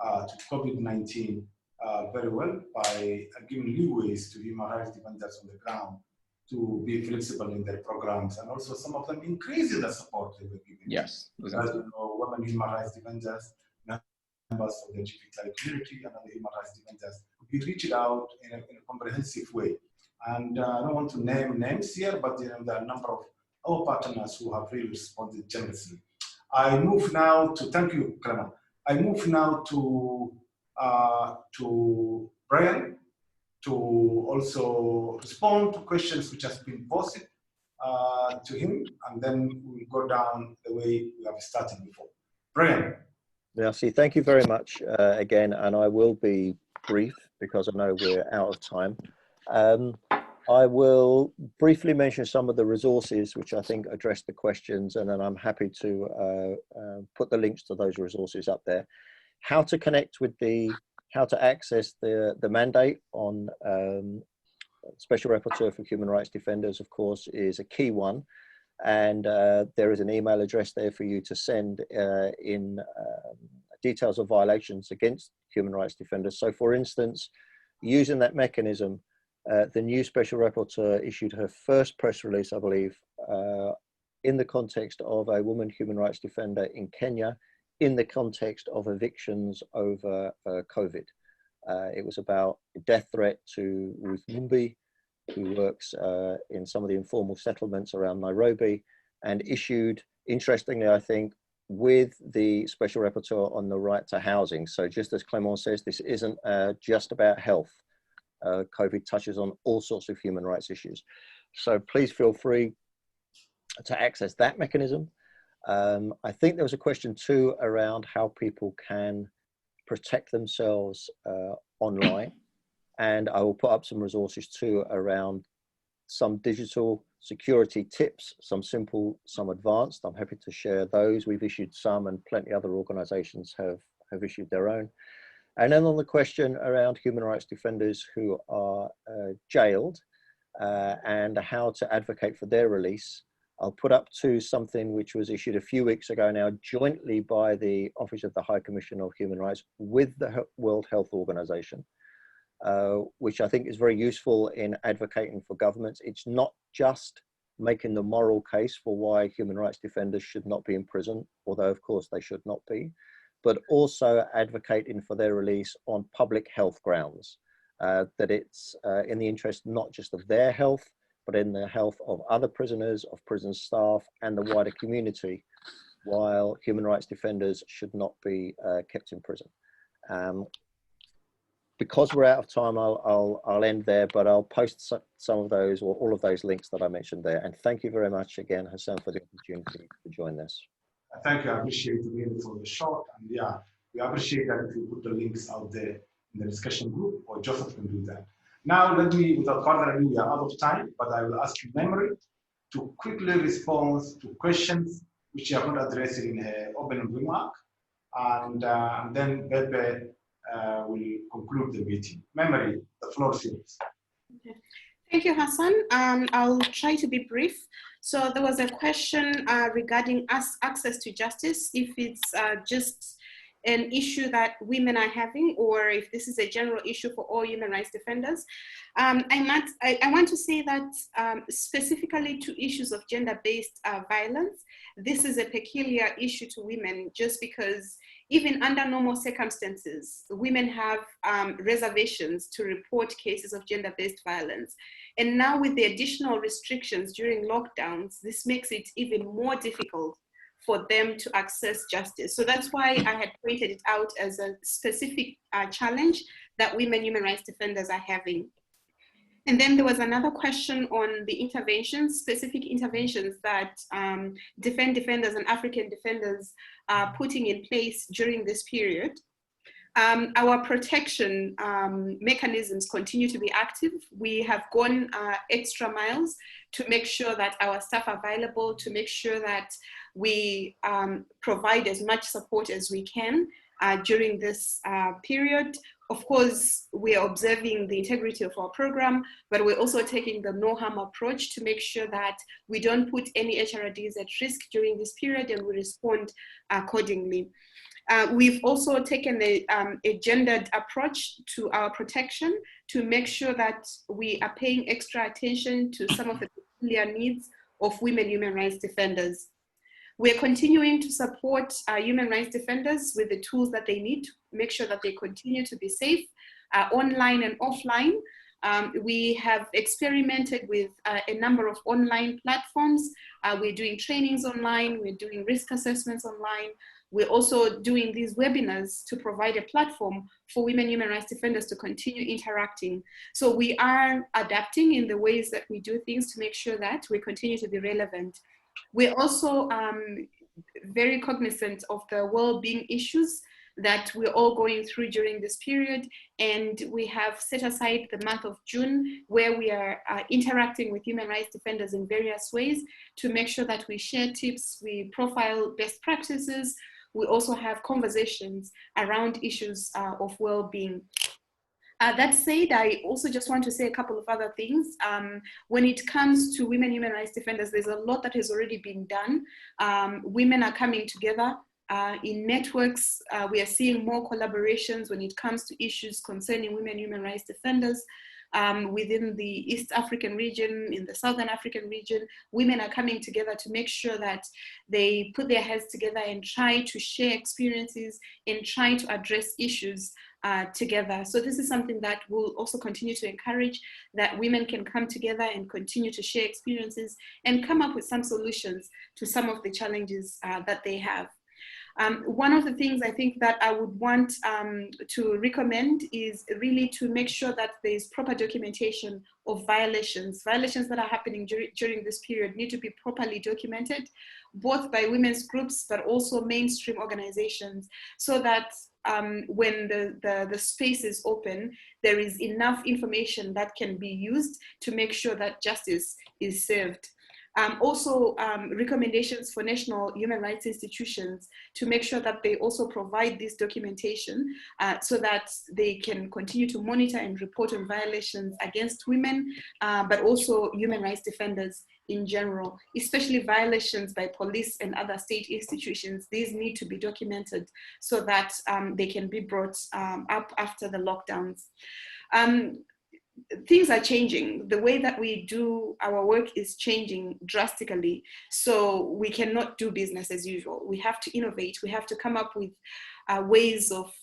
to COVID-19 very well by giving leeways to human rights defenders on the ground to be flexible in their programs, and also some of them increasing the support they were giving. Yes, exactly. As you know, women human rights defenders, members of the LGBTI community, and other human rights defenders, we reached out in a comprehensive way. And I don't want to name names here, but there are a number of our partners who have really responded generously. I move now to, thank you, Clement. I move now to Brian to also respond to questions which has been posted to him, and then we'll go down the way we have started before. Brian. Merci. Thank you very much again, and I will be brief because I know we're out of time. I will briefly mention some of the resources which I think address the questions, and then I'm happy to put the links to those resources up there. How to connect with how to access the mandate on Special Rapporteur for Human Rights Defenders, of course, is a key one. And there is an email address there for you to send in details of violations against human rights defenders. So for instance, using that mechanism, the new Special Rapporteur issued her first press release, I believe, in the context of a woman human rights defender in Kenya, in the context of evictions over COVID. It was about a death threat to Ruth Mumbi, who works in some of the informal settlements around Nairobi, and issued, interestingly, I think, with the Special Rapporteur on the right to housing. So just as Clement says, this isn't just about health. COVID touches on all sorts of human rights issues. So please feel free, to access that mechanism. I think there was a question too around how people can protect themselves online. And I will put up some resources too around some digital security tips, some simple, some advanced. I'm happy to share those. We've issued some, and plenty other organizations have issued their own. And then on the question around human rights defenders who are jailed and how to advocate for their release, I'll put up to something which was issued a few weeks ago now, jointly by the Office of the High Commissioner of Human Rights with the World Health Organization, which I think is very useful in advocating for governments. It's not just making the moral case for why human rights defenders should not be in prison, although of course they should not be, but also advocating for their release on public health grounds, that it's in the interest not just of their health, but in the health of other prisoners, of prison staff, and the wider community, while human rights defenders should not be kept in prison. Because we're out of time, I'll end there, but I'll post some of those or all of those links that I mentioned there. And thank you very much again, Hassan, for the opportunity to join this. Thank you. I appreciate it really for the short. And yeah, we appreciate that if you put the links out there in the discussion group, or Joseph can do that. Now, let me, without further ado, we are out of time, but I will ask you, Memory, to quickly respond to questions which you have not addressed in her opening remark, and then Pepe will conclude the meeting. Memory, the floor is yours. Okay. Thank you, Hassan. I'll try to be brief. So there was a question regarding access to justice, if it's just an issue that women are having, or if this is a general issue for all human rights defenders. I want to say that specifically to issues of gender-based violence, this is a peculiar issue to women, just because even under normal circumstances, women have reservations to report cases of gender-based violence. And now with the additional restrictions during lockdowns, this makes it even more difficult for them to access justice. So that's why I had pointed it out as a specific challenge that women human rights defenders are having. And then there was another question on the interventions, specific interventions that defenders and African defenders are putting in place during this period. Our protection mechanisms continue to be active. We have gone extra miles to make sure that our staff are available, to make sure that we provide as much support as we can during this period. Of course, we are observing the integrity of our program, but we're also taking the no harm approach to make sure that we don't put any HRDs at risk during this period, and we respond accordingly. We've also taken a gendered approach to our protection to make sure that we are paying extra attention to some of the peculiar needs of women human rights defenders. We're continuing to support human rights defenders with the tools that they need to make sure that they continue to be safe, online and offline. We have experimented with a number of online platforms. We're doing trainings online, we're doing risk assessments online. We're also doing these webinars to provide a platform for women human rights defenders to continue interacting. So we are adapting in the ways that we do things to make sure that we continue to be relevant. We're also very cognizant of the well-being issues that we're all going through during this period. And we have set aside the month of June where we are interacting with human rights defenders in various ways to make sure that we share tips, we profile best practices. We also have conversations around issues of well-being. That said, I also just want to say a couple of other things. When it comes to women human rights defenders, there's a lot that has already been done. Women are coming together in networks. We are seeing more collaborations when it comes to issues concerning women human rights defenders. Within the East African region, in the Southern African region, women are coming together to make sure that they put their heads together and try to share experiences and try to address issues together. So this is something that we'll also continue to encourage, that women can come together and continue to share experiences and come up with some solutions to some of the challenges that they have. One of the things I think that I would want to recommend is really to make sure that there is proper documentation of violations. Violations that are happening during this period need to be properly documented, both by women's groups, but also mainstream organizations, so that when the space is open, there is enough information that can be used to make sure that justice is served. Also, recommendations for national human rights institutions to make sure that they also provide this documentation so that they can continue to monitor and report on violations against women, but also human rights defenders in general, especially violations by police and other state institutions. These need to be documented so that they can be brought up after the lockdowns. Things are changing. The way that we do our work is changing drastically. So we cannot do business as usual. We have to innovate. We have to come up with ways of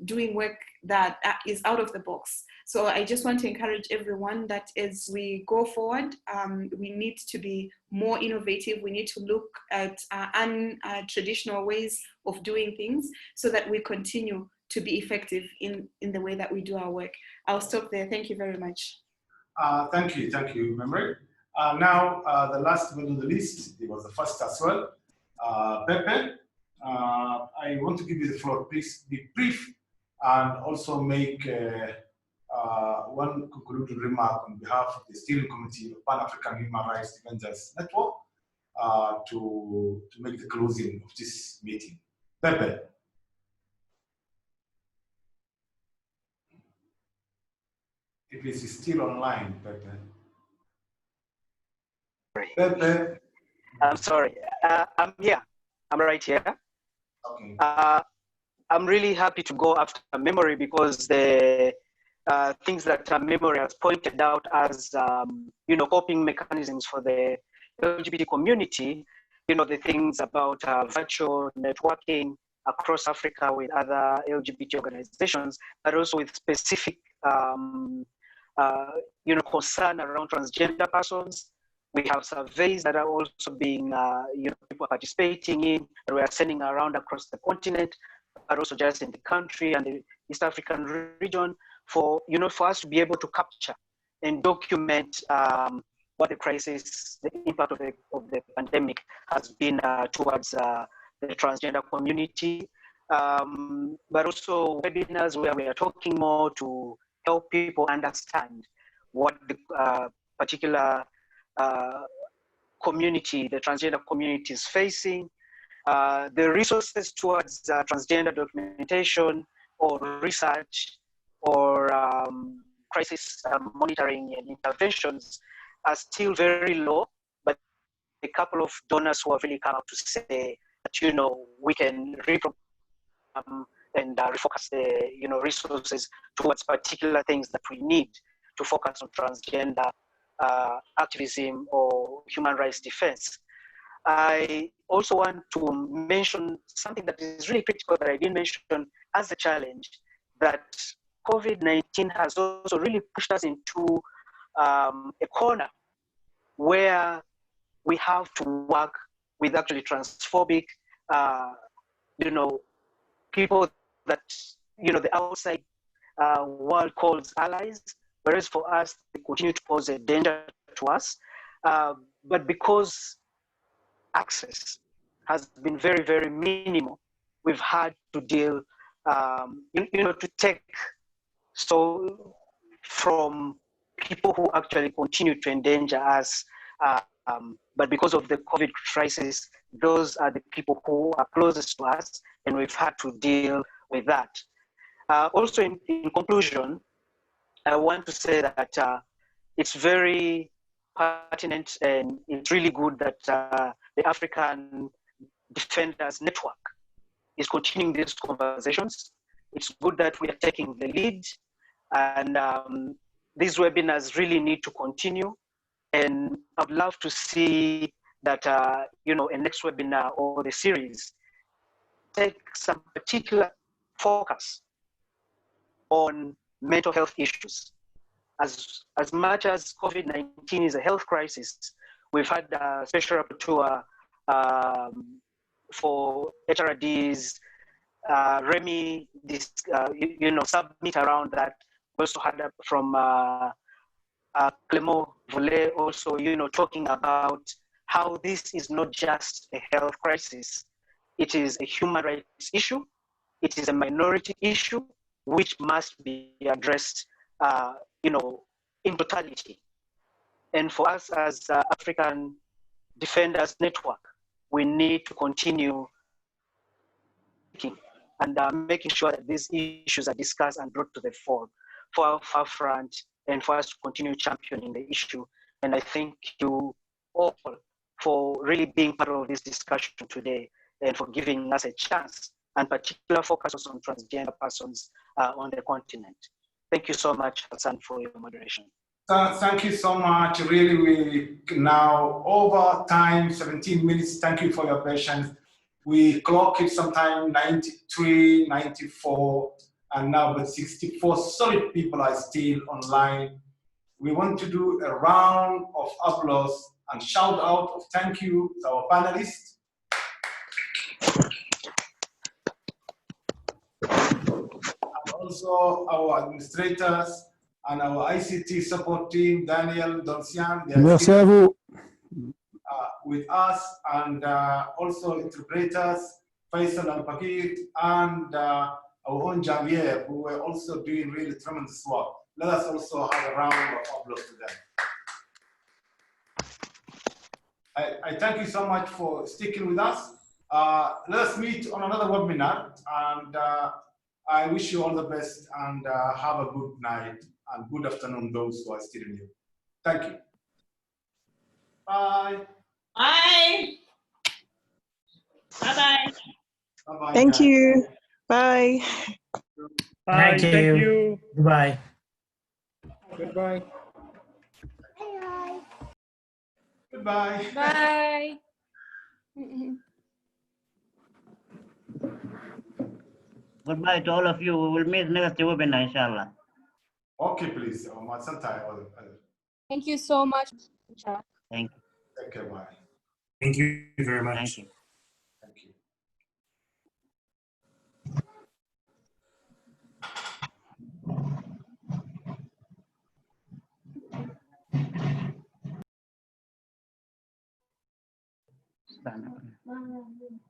doing work that is out of the box. So I just want to encourage everyone that as we go forward, we need to be more innovative. We need to look at untraditional ways of doing things so that we continue to be effective in the way that we do our work. I'll stop there. Thank you very much. Thank you, Memory. Now, the last one on the list, it was the first as well. Pepe, I want to give you the floor. Please be brief and also make one concluding remark on behalf of the Steering Committee of Pan-African Human Rights Defenders Network to make the closing of this meeting. Pepe. If it is still online, Pepe. Pepe. I'm sorry. I'm here. I'm right here. Okay. I'm really happy to go after Memory because the things that Memory has pointed out as coping mechanisms for the LGBT community, the things about virtual networking across Africa with other LGBT organizations, but also with specific concern around transgender persons. We have surveys that are also being, people participating in, and we are sending around across the continent, but also just in the country and the East African region for us to be able to capture and document what the crisis, the impact of the pandemic has been towards the transgender community, but also webinars where we are talking more to help people understand what the particular community, the transgender community is facing, the resources towards transgender documentation or research or crisis monitoring and interventions are still very low, but a couple of donors who have really come up to say that, we can reprogram and refocus the resources towards particular things that we need to focus on transgender activism or human rights defense. I also want to mention something that is really critical that I didn't mention as a challenge, that COVID-19 has also really pushed us into a corner where we have to work with actually transphobic, people that, the outside world calls allies, whereas for us, they continue to pose a danger to us. But because access has been very, very minimal, we've had to deal, to take from people who actually continue to endanger us. But because of the COVID crisis, those are the people who are closest to us, and we've had to deal with that. Also, in conclusion, I want to say that it's very pertinent and it's really good that the African Defenders Network is continuing these conversations. It's good that we are taking the lead, and these webinars really need to continue. And I'd love to see that, a next webinar or the series take some particular focus on mental health issues. As much as COVID-19 is a health crisis, we've had a special rapporteur for HRDs, Rémy, this, submit around that. We also had from Clement Voule also, talking about how this is not just a health crisis. It is a human rights issue. It is a minority issue which must be addressed, in totality. And for us as African Defenders Network, we need to continue and making sure that these issues are discussed and brought to the forefront, and for us to continue championing the issue. And I thank you all for really being part of this discussion today and for giving us a chance, and particular focus on transgender persons on the continent. Thank you so much, Hassan, for your moderation. Thank you so much. Really, we now over time, 17 minutes. Thank you for your patience. We clock it sometime 93, 94, and now but 64 solid people are still online. We want to do a round of applause and shout out of thank you to our panelists. And also our administrators and our ICT support team, Daniel, Doncian, they are still with us, and also interpreters, Faisal and Pakir, and our own Javier, who were also doing really tremendous work. Let us also have a round of applause to them. I thank you so much for sticking with us. Let us meet on another webinar, and I wish you all the best, and have a good night and good afternoon, those who are still in here. Thank you. Bye. Bye. Bye-bye. Bye-bye. Thank you. Bye. Bye. Thank you. Goodbye. Goodbye. Goodbye. Bye. Goodbye to all of you. We will meet next webinar, inshallah. Okay, please. Thank you so much. Thank you. Okay, bye. Thank you very much. Thank you. Thank you. Stand up.